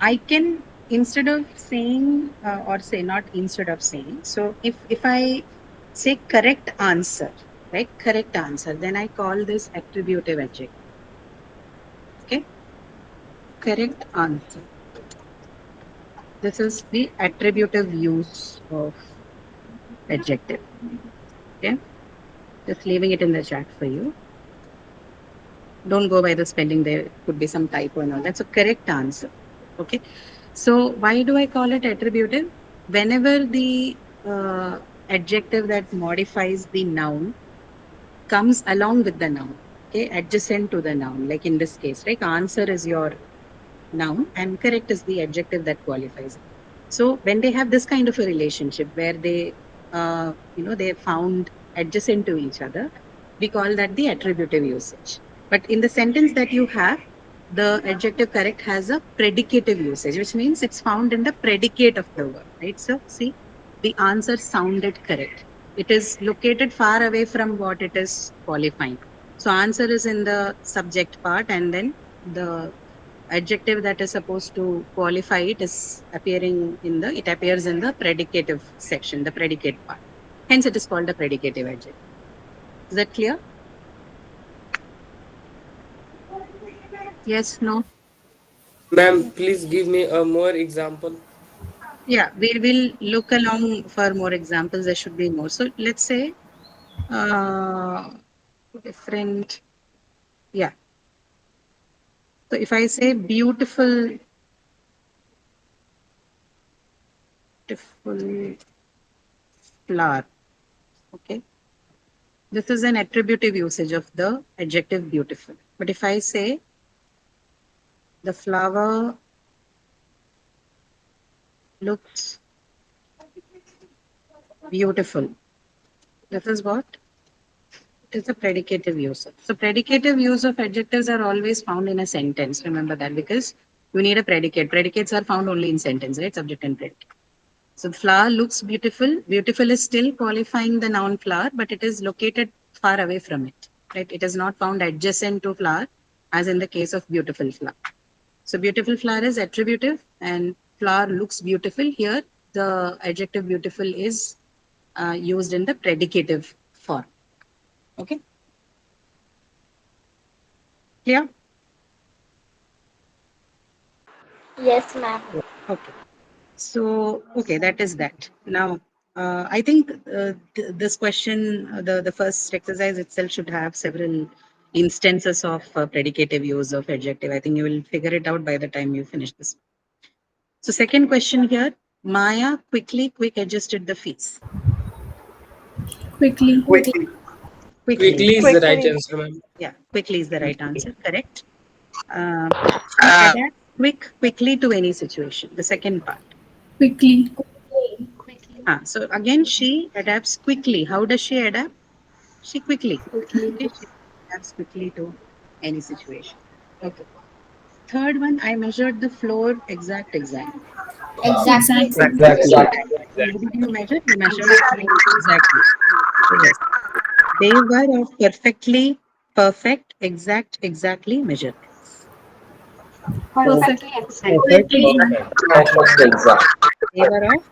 I can, instead of saying or say not instead of saying. So if I say correct answer, right? Correct answer, then I call this attributive adjective. Okay. Correct answer. This is the attributive use of adjective. Okay, just leaving it in the chat for you. Don't go by the spelling, there could be some typo and all. That's a correct answer. Okay, so why do I call it attributive? Whenever the adjective that modifies the noun comes along with the noun, okay, adjacent to the noun, like in this case, right? Answer is your noun and correct is the adjective that qualifies it. So when they have this kind of a relationship where they, they found adjacent to each other, we call that the attributive usage. But in the sentence that you have, the adjective correct has a predicative usage, which means it's found in the predicate of the verb, right? So see, the answer sounded correct. It is located far away from what it is qualifying. So answer is in the subject part, and then the adjective that is supposed to qualify it is appearing in the, it appears in the predicative section, the predicate part. Hence it is called a predicative adjective. Is that clear? Yes, no? Ma'am, please give me a more example. Yeah, we will look along for more examples. There should be more. So let's say different, yeah. So if I say beautiful flower, okay. This is an attributive usage of the adjective beautiful. But if I say the flower looks beautiful, this is what? It is a predicative use. So predicative use of adjectives are always found in a sentence. Remember that, because you need a predicate. Predicates are found only in sentence, right? Subject and predicate. So the flower looks beautiful. Beautiful is still qualifying the noun flower, but it is located far away from it, right? It is not found adjacent to flower, as in the case of beautiful flower. So beautiful flower is attributive, and flower looks beautiful. Here, the adjective beautiful is used in the predicative form. Okay. Clear? Yes, ma'am. Okay. So, okay, that is that. Now, I think this question, the first exercise itself should have several instances of predicative use of adjective. I think you will figure it out by the time you finish this. So second question here, Maya quick adjusted the fees. Quickly. Quickly is the right answer, ma'am. Yeah, quickly is the right answer, correct. Adapt quickly to any situation, the second part. Quickly. So again, she adapts quickly. How does she adapt? She quickly. Okay, she adapts quickly to any situation. Okay. Third one, I measured the floor exactly. Exactly. What did you measure? You measured it exactly. So yes. They were of perfect, exactly measurements. Perfectly They were of.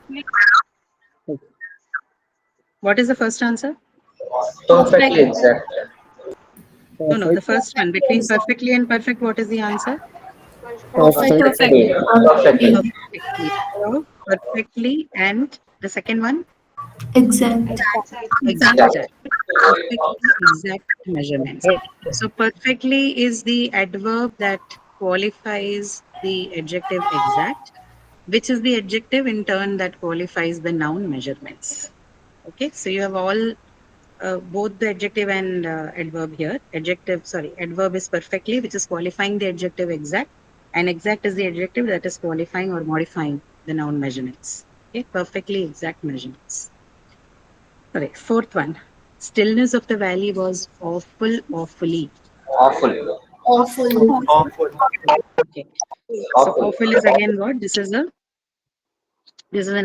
What is the first answer? Perfectly exact. No, the first one. Between perfectly and perfect, what is the answer? Perfectly. So, perfectly, and the second one? Exact. Exact measurements. So perfectly is the adverb that qualifies the adjective exact, which is the adjective in turn that qualifies the noun measurements. Okay, so you have all both the adjective and adverb here. Adverb is perfectly, which is qualifying the adjective exact, and exact is the adjective that is qualifying or modifying the noun measurements. Okay, perfectly exact measurements. All right, fourth one. Stillness of the valley was awfully. Awful. Okay. So awful is again what? This is an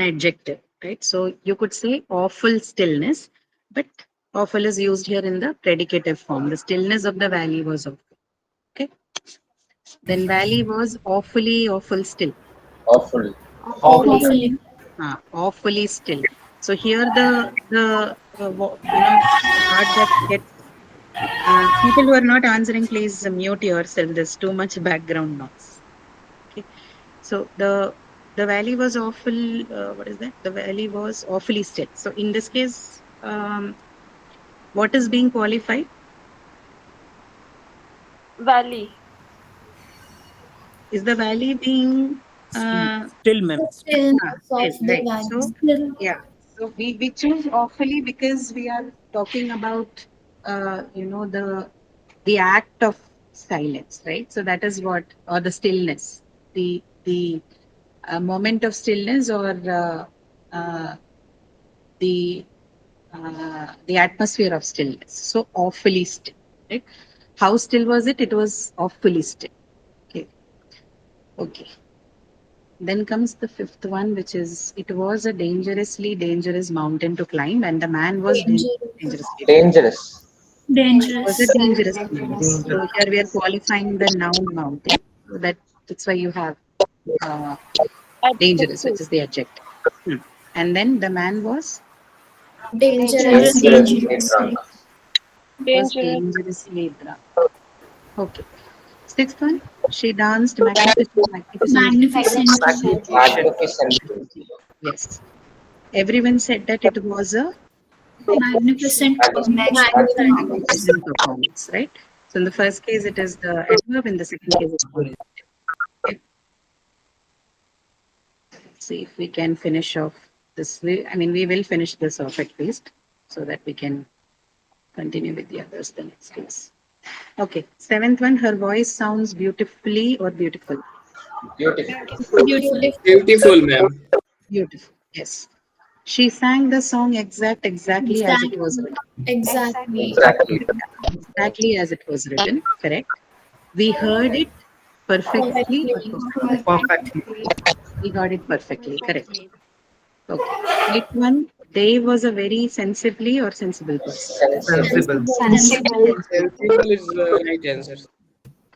adjective, right? So you could say awful stillness, but awful is used here in the predicative form. The stillness of the valley was awful. Okay. Then valley was awful still. Awful. Awfully still. So here the part that gets people who are not answering, please mute yourself. There's too much background noise. Okay. So the The valley was awful. What is that? The valley was awfully still. So in this case, what is being qualified? Valley. Is the valley being Still, ma'am. Stillness of still, the right? valley. So yeah. So we choose awfully because we are talking about the act of silence, right? So that is what, or the stillness, the moment of stillness, or the the atmosphere of stillness. So awfully still, right? How still was it? It was awfully still. Okay. Okay. Then comes the fifth one, which is it was a dangerously dangerous mountain to climb, and the man was dangerously. Dangerous. It was a Dangerous. dangerous mountain. So here we are qualifying the noun mountain. So that's why you have dangerous, which is the adjective. And then the man was Dangerous. Dangerously drunk. dangerously drunk. Okay. Sixth one, she danced magnificently. Magnificently. Yes. Everyone said that it was a Magnificent performance. magnificent performance, right? So in the first case, it is the adverb. In the second case, it's the adjective. Okay. See if we can finish off this. We will finish this off at least so that we can continue with the others the next case. Okay. Seventh one, her voice sounds beautifully or beautiful. Beautiful. Beautiful, ma'am. Beautiful. Yes. She sang the song exactly as it was written. Exactly. Exactly. Exactly as it was written. Correct. We heard it perfectly. Perfectly. We heard it perfectly. Correct. Okay. Eighth one. Dave was a very sensibly or sensible person. Sensible. Sensible. Sensible is the right answer.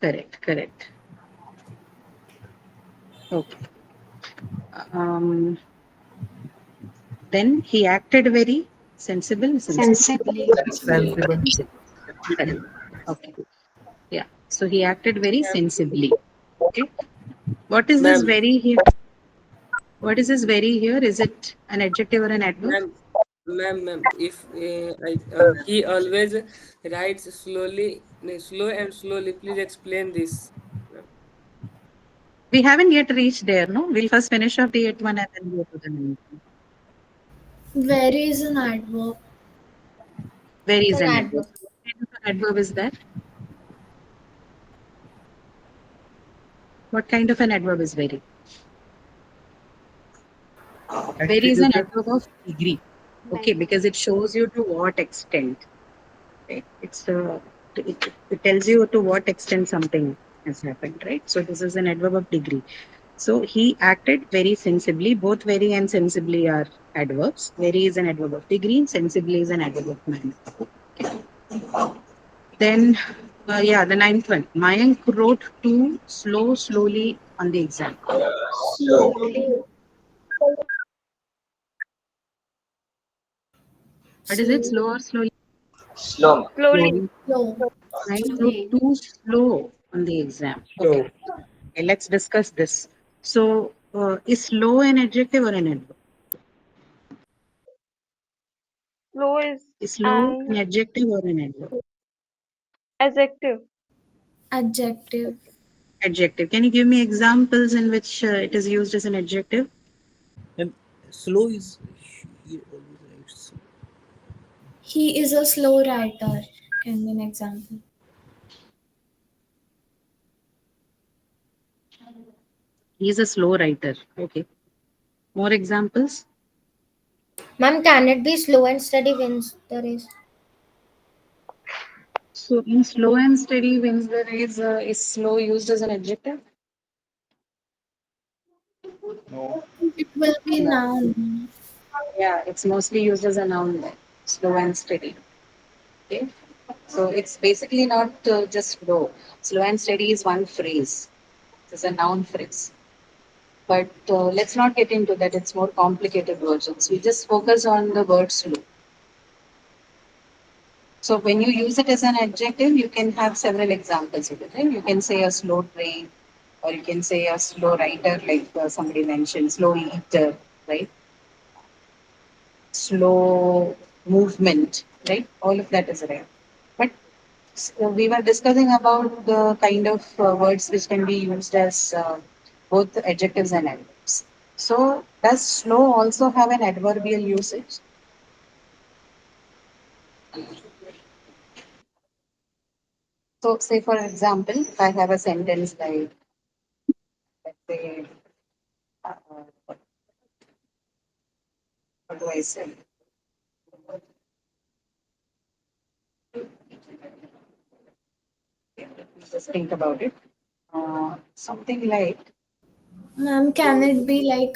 Correct. Correct. Okay. Then he acted very sensible. Sensibly. Sensible. Correct. Okay. Yeah. So he acted very sensibly. Okay. What is this Ma'am. very here? What is this very here? Is it an adjective or an adverb? Ma'am, if he always writes slowly, slow and slowly, please explain this. We haven't yet reached there, no? We'll first finish off the eighth one and then go to the ninth one. Very is an adverb. Where is An an adverb. adverb? What kind of an adverb is that? What kind of an adverb is very? Very is an adverb of degree. Okay, because it shows you to what extent. Right? It tells you to what extent something has happened, right? So this is an adverb of degree. So he acted very sensibly. Both very and sensibly are adverbs. Very is an adverb of degree. Sensibly is an adverb of manner. Then, the ninth one. Mayank wrote too slowly on the exam. Slow. What is it? Slow or slowly? Slow. Slowly. Slow. Mayank wrote too slow on the exam. Slow. Okay, let's discuss this. So, is slow an adjective or an adverb? Slow is Is slow an adjective or an adverb? adjective. Adjective. Adjective. Can you give me examples in which it is used as an adjective? Slow is he always writes. He is a slow writer. Can be an example. He is a slow writer. Okay. More examples? Ma'am, can it be slow and steady wins the race? So, in slow and steady wins the race, is slow used as an adjective? No. It will be noun. Yeah, it's mostly used as a noun there. Slow and steady. Okay. So, it's basically not just slow. Slow and steady is one phrase. It's a noun phrase. But let's not get into that. It's more complicated versions. We just focus on the word slow. So when you use it as an adjective, you can have several examples of it. Right? You can say a slow train, or you can say a slow writer, like somebody mentioned, slow eater, right? Slow movement, right? All of that is rare. But we were discussing about the kind of words which can be used as both adjectives and adverbs. So, does slow also have an adverbial usage? So, say for example, if I have a sentence like, let's say, uh, what do I say? Just think about it. Something like, Ma'am, can it be like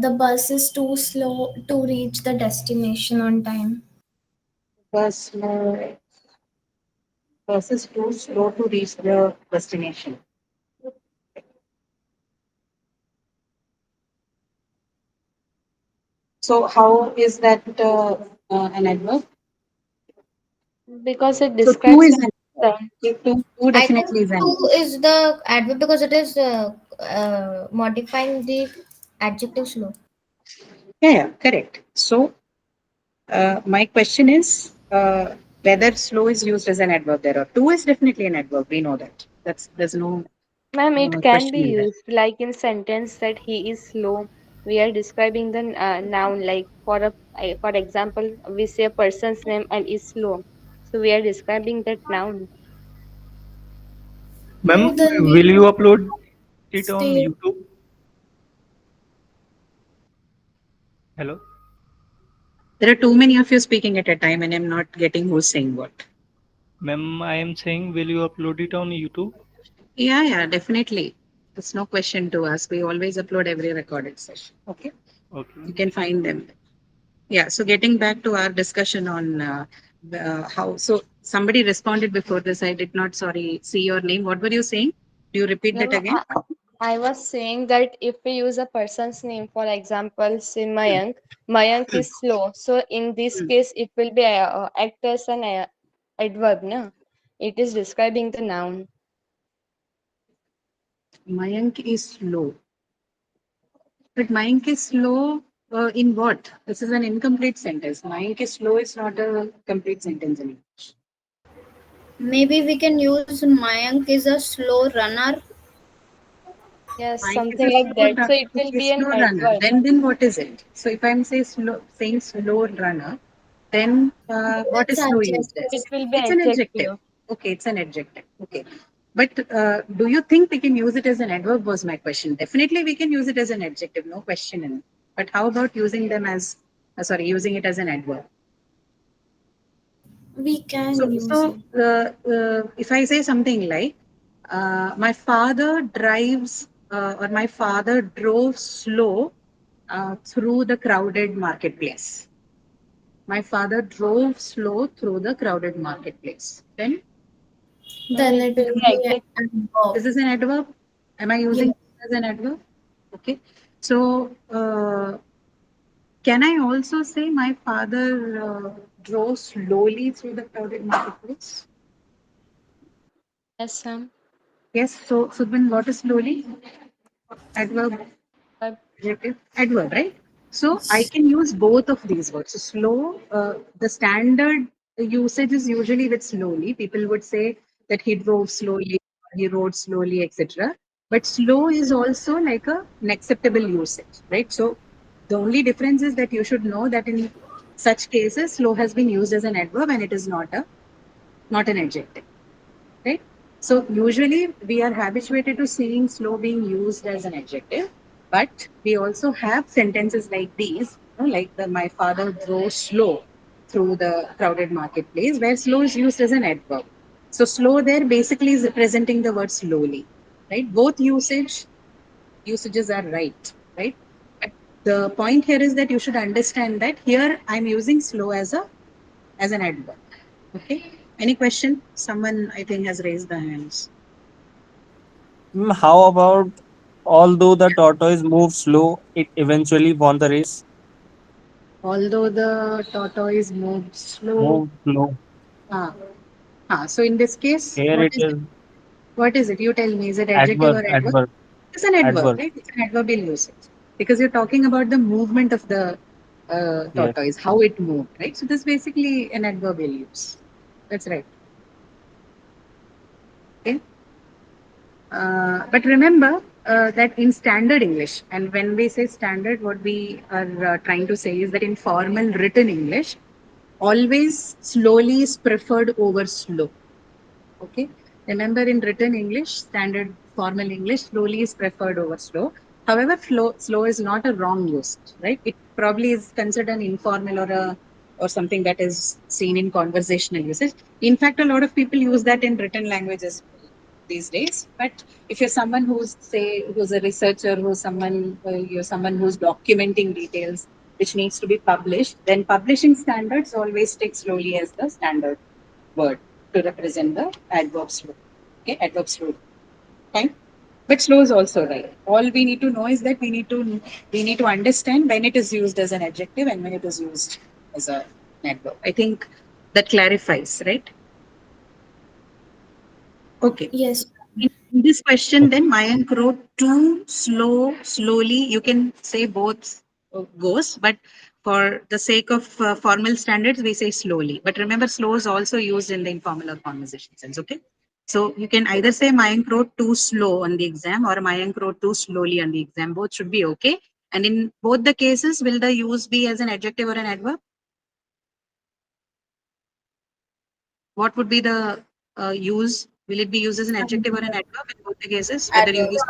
the bus is too slow to reach the destination on time? bus is too slow to reach the destination. So, how is that an adverb? Because it So, two describes is the an adverb. time. Two I think definitely is an two adverb. is the adverb because it is modifying the adjective slow. Yeah, correct. So, my question is whether slow is used as an adverb there, or two is definitely an adverb. We know that. There's no Ma'am, it can question be in that. used like in sentence that he is slow. We are describing the noun like for example, we say a person's name and is slow. So we are describing that noun. Ma'am, No, then we will you upload it on state. YouTube? Hello? There are too many of you speaking at a time, and I'm not getting who's saying what. Ma'am, I am saying, will you upload it on YouTube? Yeah, definitely. It's no question to us. We always upload every recorded session. Okay, Okay. you can find them. Yeah. So getting back to our discussion on how. So somebody responded before this. I did not. Sorry, see your name. What were you saying? Do you repeat that Ma'am, again? I was saying that if we use a person's name, for example, say Mayank, Mayank is slow. So in this case, it will be act as an adverb, no? It is describing the noun. Mayank is slow. But Mayank is slow in what? This is an incomplete sentence. Mayank is slow is not a complete sentence in English. Maybe we can use Mayank is a slow runner. Yes, Mayank is a something like that. So it will be an slow runner. adverb. Then what is it? So if I'm saying slow runner, then what It's is slow used adjective. It as? will be It's an adjective. adjective. Okay, it's an adjective. Okay. But do you think we can use it as an adverb was my question. Definitely we can use it as an adjective, no question in it. But how about using them as, using it as an adverb? We can So, use it. if I say something like, my father drives, or my father drove slow through the crowded marketplace. My father drove slow through the crowded marketplace. Then, Then It it will will be be an adjective. this adverb. is an adverb. Am I using it as an adverb? Okay. So, can I also say my father drove slowly through the crowded marketplace? Yes, Sam. Yes. So, Subin, what is slowly? Adverb. Adjective. Adverb, right? So I can use both of these words. So slow, the standard usage is usually with slowly. People would say that he drove slowly, he rode slowly, etc. But slow is also like an acceptable usage, right? So the only difference is that you should know that in such cases, slow has been used as an adverb and it is not an adjective, right? So usually we are habituated to seeing slow being used as an adjective, but we also have sentences like these, like my father drove slow through the crowded marketplace, where slow is used as an adverb. So slow there basically is representing the word slowly, right? Both usages are right? But the point here is that you should understand that here I'm using slow as an adverb. Okay. Any question? Someone I think has raised the hands. How about although the tortoise moved slow, it eventually won the race? Although the tortoise moved slow. Moved slow. Ah, so in this case, Here what it is it? is What is it? You tell me. Is it adjective adverb, or adverb? adverb. It's an adverb, Adverb. right? It's an adverbial usage because you're talking about the movement of the Yes. tortoise, how it moved, right? So this is basically an adverbial use. That's right. Okay. But remember that in standard English, and when we say standard, what we are trying to say is that in formal written English, always slowly is preferred over slow. Okay. Remember in written English, standard formal English, slowly is preferred over slow. However, slow is not a wrong use, right? It probably is considered an informal or something that is seen in conversational usage. In fact, a lot of people use that in written languages these days. But if you're someone who's a researcher, you're someone who's documenting details which needs to be published, then publishing standards always take slowly as the standard word to represent the adverb slow. Okay, adverb slow. Fine. But slow is also right. All we need to know is that we need to understand when it is used as an adjective and when it is used as an adverb. I think that clarifies, right? Okay. Yes. In this question, then Mayank wrote too slow, slowly. You can say both goes, but for the sake of formal standards, we say slowly. But remember, slow is also used in the informal or conversation sense. Okay. So you can either say Mayank wrote too slow on the exam or Mayank wrote too slowly on the exam. Both should be okay. And in both the cases, will the use be as an adjective or an adverb? What would be the use? Will it be used as an adjective or an adverb in both the cases? Whether you use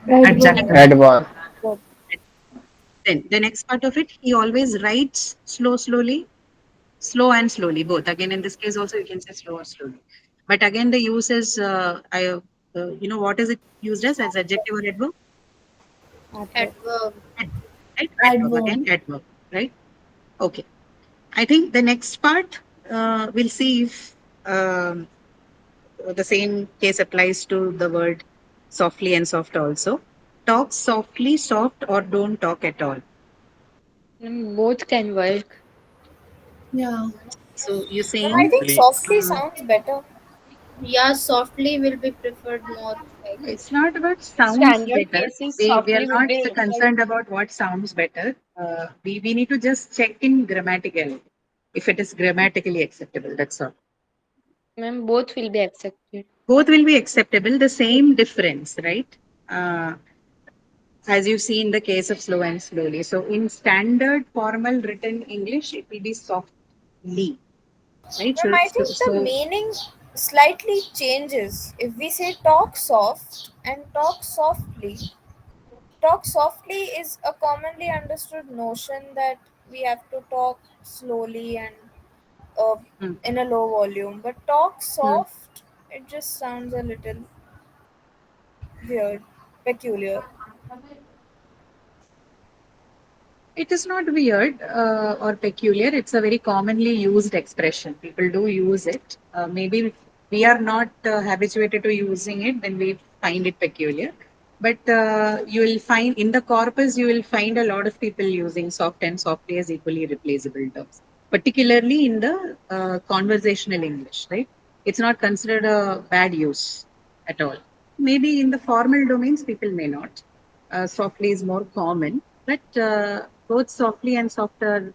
Adjective. Adverb. then the next part of it, he always writes slowly, slow and slowly, both. Again, in this case also you can say slow or slowly. But again, the use is, what is it used as adjective or adverb? Adverb. Right? Adverb. Again, adverb, right? Okay. I think the next part, we'll see if the same case applies to the word softly and soft also. Talk softly, soft, or don't talk at all. Both can work. Yeah. So you're I saying think softly sounds better. Yeah, softly will be preferred more, I guess. it's not about sounds Standard better. cases We are softly would not be so like concerned about what sounds better. We need to just check in grammatically if it is grammatically acceptable. That's all. ma'am, both will be accepted. Both will be acceptable. The same difference, right? Uh, as you see in the case of slow and slowly. So in standard formal written English, it will be softly, right? Ma'am, I think the meaning slightly changes. If we say talk soft and talk softly is a commonly understood notion that we have to talk slowly and in a low volume. But talk soft, it just sounds a little weird, peculiar. It is not weird or peculiar. It's a very commonly used expression. People do use it. Maybe we are not habituated to using it, then we find it peculiar. But you will find in the corpus, you will find a lot of people using soft and softly as equally replaceable terms, particularly in the conversational English, right? It's not considered a bad use at all. Maybe in the formal domains, people may not. Softly is more common, but both softly and soft are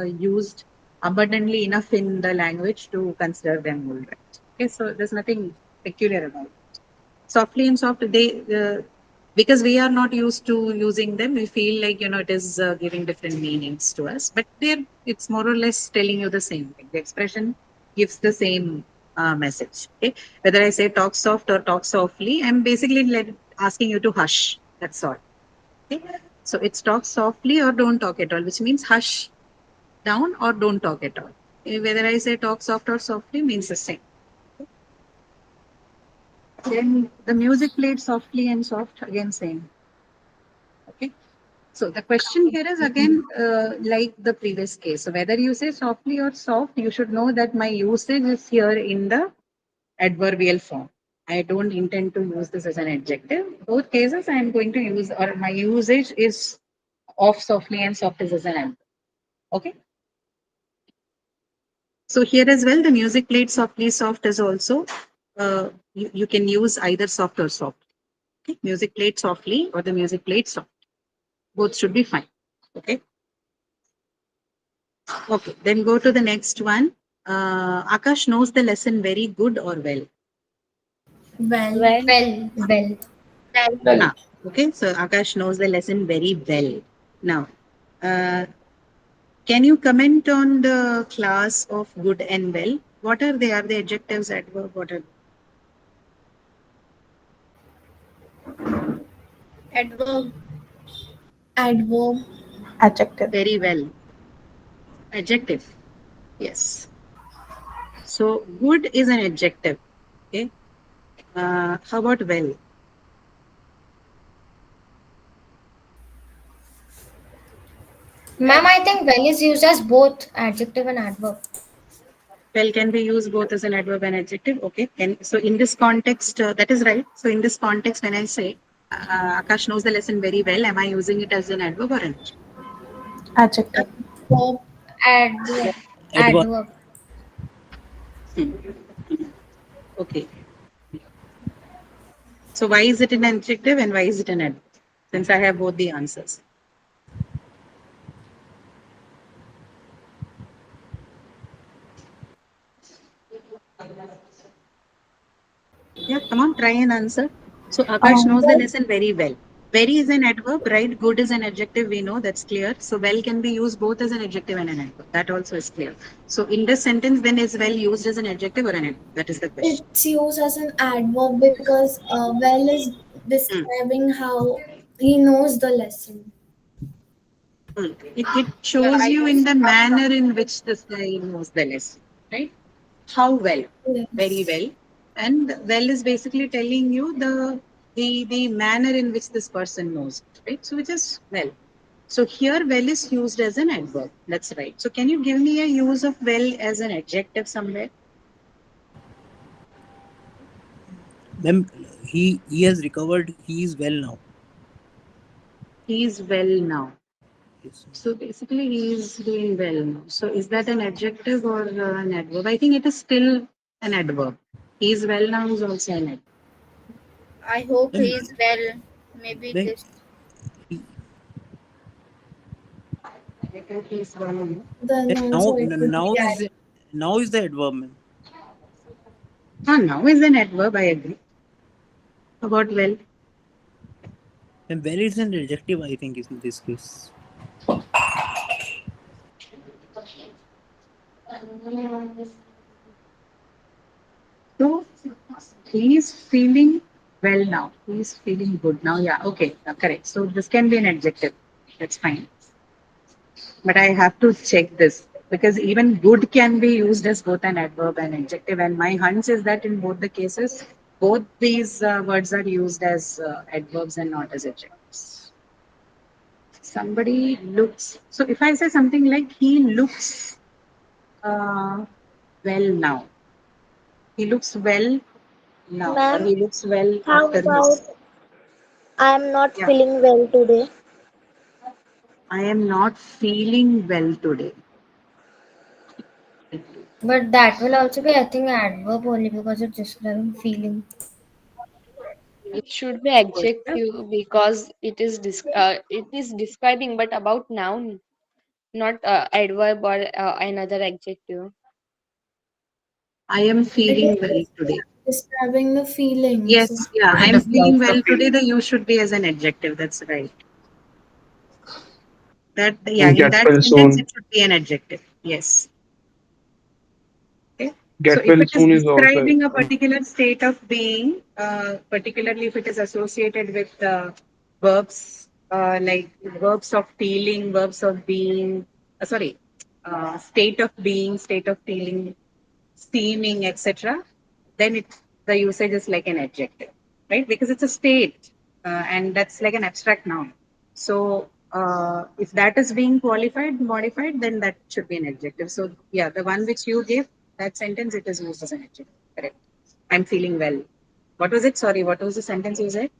used abundantly enough in the language to consider them all right. Okay, so there's nothing peculiar about it. Softly and soft, because we are not used to using them, we feel like it is giving different meanings to us. But it's more or less telling you the same thing. The expression gives the same message. Okay, whether I say talk soft or talk softly, I'm basically asking you to hush. That's all. Okay? So it's talk softly or don't talk at all, which means hush down or don't talk at all. Whether I say talk soft or softly means the same. Then the music played softly and soft, again same. Okay. So the question here is again like the previous case. So whether you say softly or soft, you should know that my usage is here in the adverbial form. I don't intend to use this as an adjective. Both cases I am going to use, or my usage is of softly and soft is as an adverb. Okay. So here as well, the music played softly, soft is also, you can use either soft or soft. Okay, music played softly or the music played soft. Both should be fine. Okay. Okay, then go to the next one. Akash knows the lesson very good or well. Well. Ah, okay, so Akash knows the lesson very well. Now, can you comment on the class of good and well? What are they? Are they adjectives, adverb? What are Adverb. Adjective. very well? Adjective. Yes. So good is an adjective. Okay. How about well? Ma'am, I think well is used as both adjective and adverb. Well can be used both as an adverb and adjective. Okay. And so in this context, that is right. So in this context, when I say Akash knows the lesson very well, am I using it as an adverb or an adjective? Adjective. Adverb. Okay. So why is it an adjective and why is it an adverb? Since I have both the answers. Yeah, come on, try and answer. So Akash knows the lesson very well. Very is an adverb, right? Good is an adjective, we know, that's clear. So well can be used both as an adjective and an adverb. That also is clear. So in this sentence, then is well used as an adjective or an adverb? That is the question. It's used as an adverb because well is describing how he knows the lesson. It shows you in the manner in which this guy knows the lesson, right? How well, very well. And well is basically telling you the manner in which this person knows, right? So which is well. So here well is used as an adverb. That's right. So can you give me a use of well as an adjective somewhere? Ma'am, he has recovered. He is well now. He is well now. Yes. So basically he is doing well now. So is that an adjective or an adverb? I think it is still an adverb. He is well now is also an adverb. I hope he is well. Maybe Then this. now is the adverb, ma'am. Now is an adverb, I agree. About well. And well is an adjective, I think, in this case. So he is feeling well now. He is feeling good now. Yeah, okay, correct. So this can be an adjective. That's fine. But I have to check this because even good can be used as both an adverb and adjective. And my hunch is that in both the cases, both these words are used as adverbs and not as adjectives. Somebody looks. So if I say something like he looks well now. He looks well now. Or he looks well How after about this. I am not Yeah. feeling well today? I am not feeling well today. But that will also be, I think, adverb only because it's describing feeling. It should be adjective because it is describing, but about noun, not adverb or another adjective. I am feeling well today. Describing the feeling. Yes, yeah, I am feeling well today. The you should be as an adjective. That's right. That yeah, in Get that well sentence soon. it should be an adjective. Yes. Okay. Get So if well it is soon is also describing a particular state of being, particularly if it is associated with verbs like verbs of feeling, verbs of being, state of being, state of feeling, steaming, etc., then the usage is like an adjective, right? Because it's a state and that's like an abstract noun. So if that is being modified, then that should be an adjective. So yeah, the one which you gave, that sentence, it is used as an adjective. Correct. I'm feeling well. What was it? Sorry, what was the sentence you said?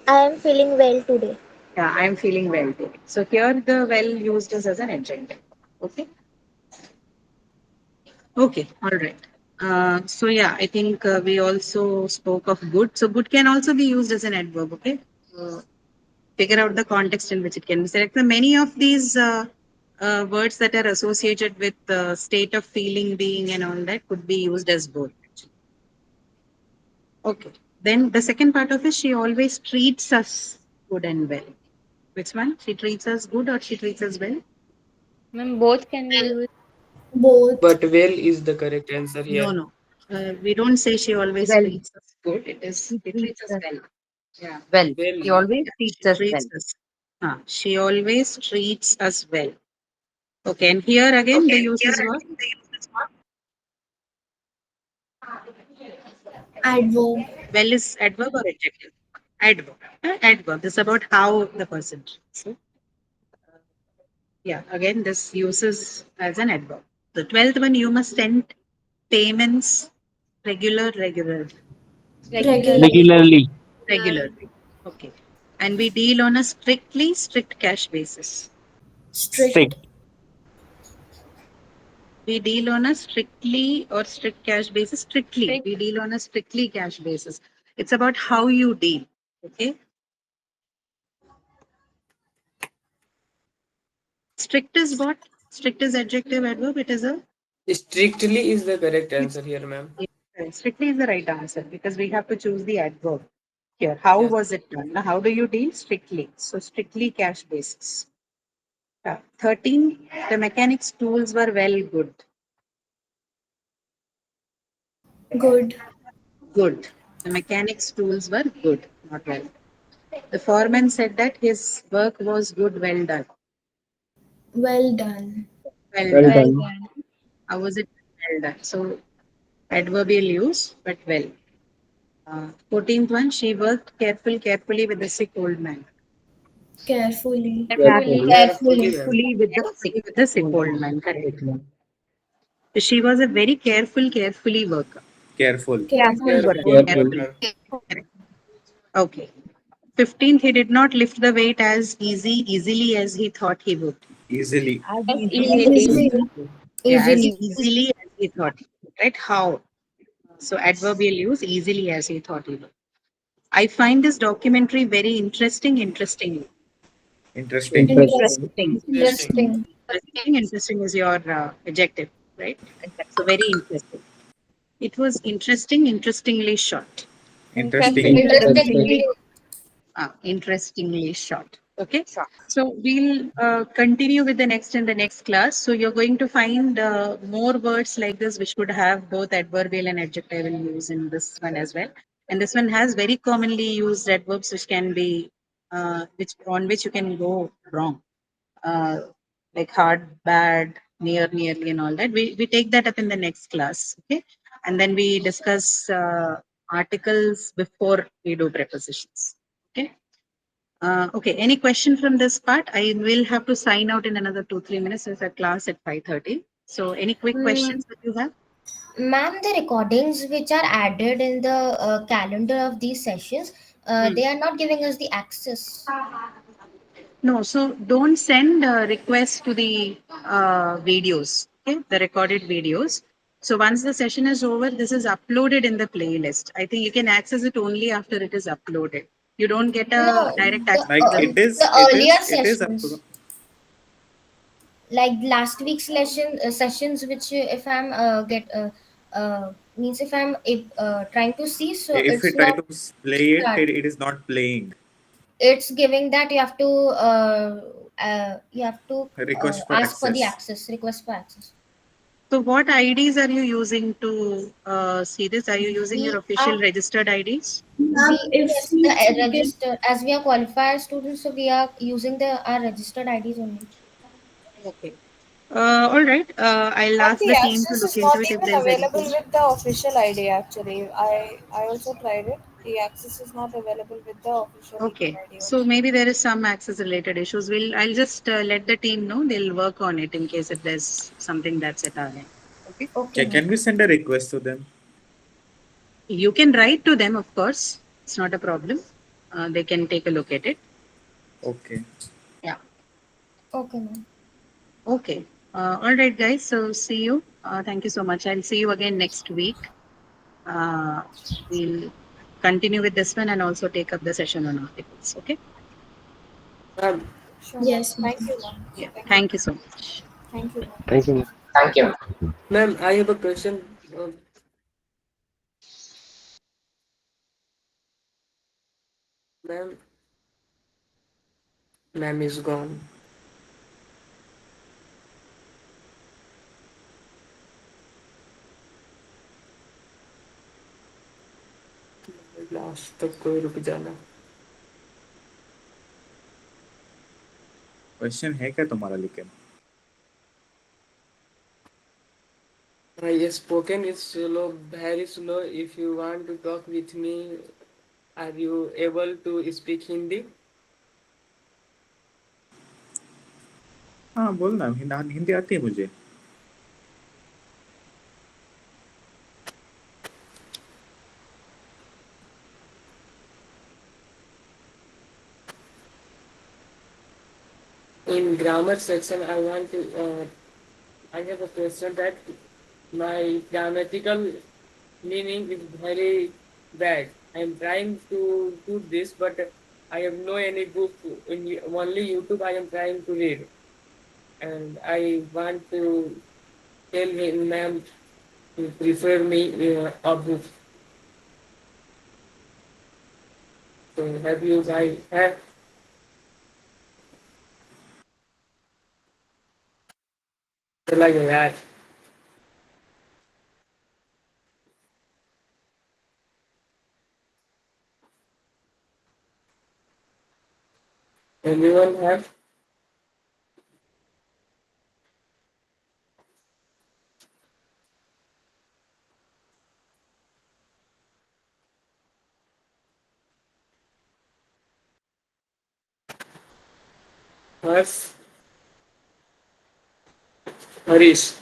I am feeling well today. Yeah, I'm feeling well today. So here the well used is as an adjective. Okay. Okay, all right. So yeah, I think we also spoke of good. So good can also be used as an adverb. Okay. Figure out the context in which it can be selected. So many of these words that are associated with state of feeling, being, and all that could be used as both. Okay. Then the second part of it, she always treats us good and well. Which one? She treats us good or she treats us well? Ma'am, both can be used. Both. But well is the correct answer No, here. no. We don't say she always Well, treats us good. It is he she treats treats us us well. Yeah. well. Well, He always Yeah. treats She us well. treats us. She always treats us well. Okay. And here again, the use is what? Adverb. Well is adverb or adjective? Adverb. Adverb. This is about how the person treats. So, yeah. Again, this uses as an adverb. The 12th one, you must send payments regular. Regular. Regularly. Regularly. Okay. And we deal on a strict cash basis. Strict. We deal on a strictly or strict cash basis. Strictly. Strict. We deal on a strictly cash basis. It's about how you deal. Okay. Strict is what? Strict is adjective, adverb. It is a. strictly is the correct answer here, ma'am. Strictly is the right answer because we have to choose the adverb here. How Yes. was it done? Now, how do you deal? Strictly. So strictly cash basis. 13. The mechanics tools were well good. Good. Good. The mechanics tools were good, not well. The foreman said that his work was good, well done. Well done. Well Well done. done. How was it well done? So adverbial use, but well. 14th one, she worked carefully with the sick old man. Carefully. Carefully. Carefully, ma'am. Carefully with the sick. With the sick old man, correct. So she was a very carefully worker. Careful. Careful. Careful, Careful. ma'am. Okay. 15th, he did not lift the weight as easily as he thought he would. Easily. Yes, Easily. easily. Yeah, as Easily. easily as he thought. Right? How? So adverbial use easily as he thought he would. I find this documentary very interesting. Interesting. Interesting. Interesting. Interesting is your adjective, right? So very interesting. It was interestingly short. Interesting. Interestingly short. Okay. So we'll continue with the next in the next class. So you're going to find more words like this which would have both adverbial and adjectival use in this one as well. And this one has very commonly used adverbs which can be which you can go wrong. Like hard, bad, nearly, and all that. We take that up in the next class. Okay. And then we discuss articles before we do prepositions. Okay. Okay, any question from this part? I will have to sign out in another 2-3 minutes. There's a class at 5:30. So any quick questions that you have? Ma'am, the recordings which are added in the calendar of these sessions, they are not giving us the access. No, so don't send requests to the videos, okay? The recorded videos. So once the session is over, this is uploaded in the playlist. I think you can access it only after it is uploaded. You don't get a direct access. Like it is. The earlier sessions, up to, like last week's sessions, which if I'm means if I'm trying to see, so if it's we try not, to play it, start. it is not playing. It's giving that you have to Request for ask for the access. request for access. So what IDs are you using to see this? Are you using your official registered IDs? Yes, register, as we are qualified students, so we are using our registered IDs only. Okay. All right. I'll ask The the team to access look is into not it if even there's available anything. with the official ID actually. I also tried it. The access is not available with the official Okay. ID. So maybe there is some access related issues. I'll just let the team know. They'll work on it in case if there's something that's at our end. Okay. Okay. Can we send a request to them? You can write to them, of course. It's not a problem. They can take a look at it. Okay. Yeah. Okay, ma'am. Okay. All right, guys. So see you Thank you so much. I'll see you again next week. We'll continue with this one and also take up the session on articles. Okay? Sure. Yes, Thank ma'am. you, ma'am. Yeah. Thank you so much. Thank you. Thank you. Thank you. Ma'am, I have a question. Ma'am, ma'am is gone. Last तक कोई रुक जाना. Question है क्या तुम्हारा लेकिन? My spoken is slow, very slow. If you want to talk with me, are you able to speak Hindi? हाँ बोलना, हिंदी आती है मुझे. In grammar section, I want to. I have a question that my grammatical meaning is very bad. I am trying to do this, but I have no any book. Only YouTube I am trying to read, and I want to tell him, ma'am, to prefer me a book. So have you guys have? Like that. Anyone have? Harish.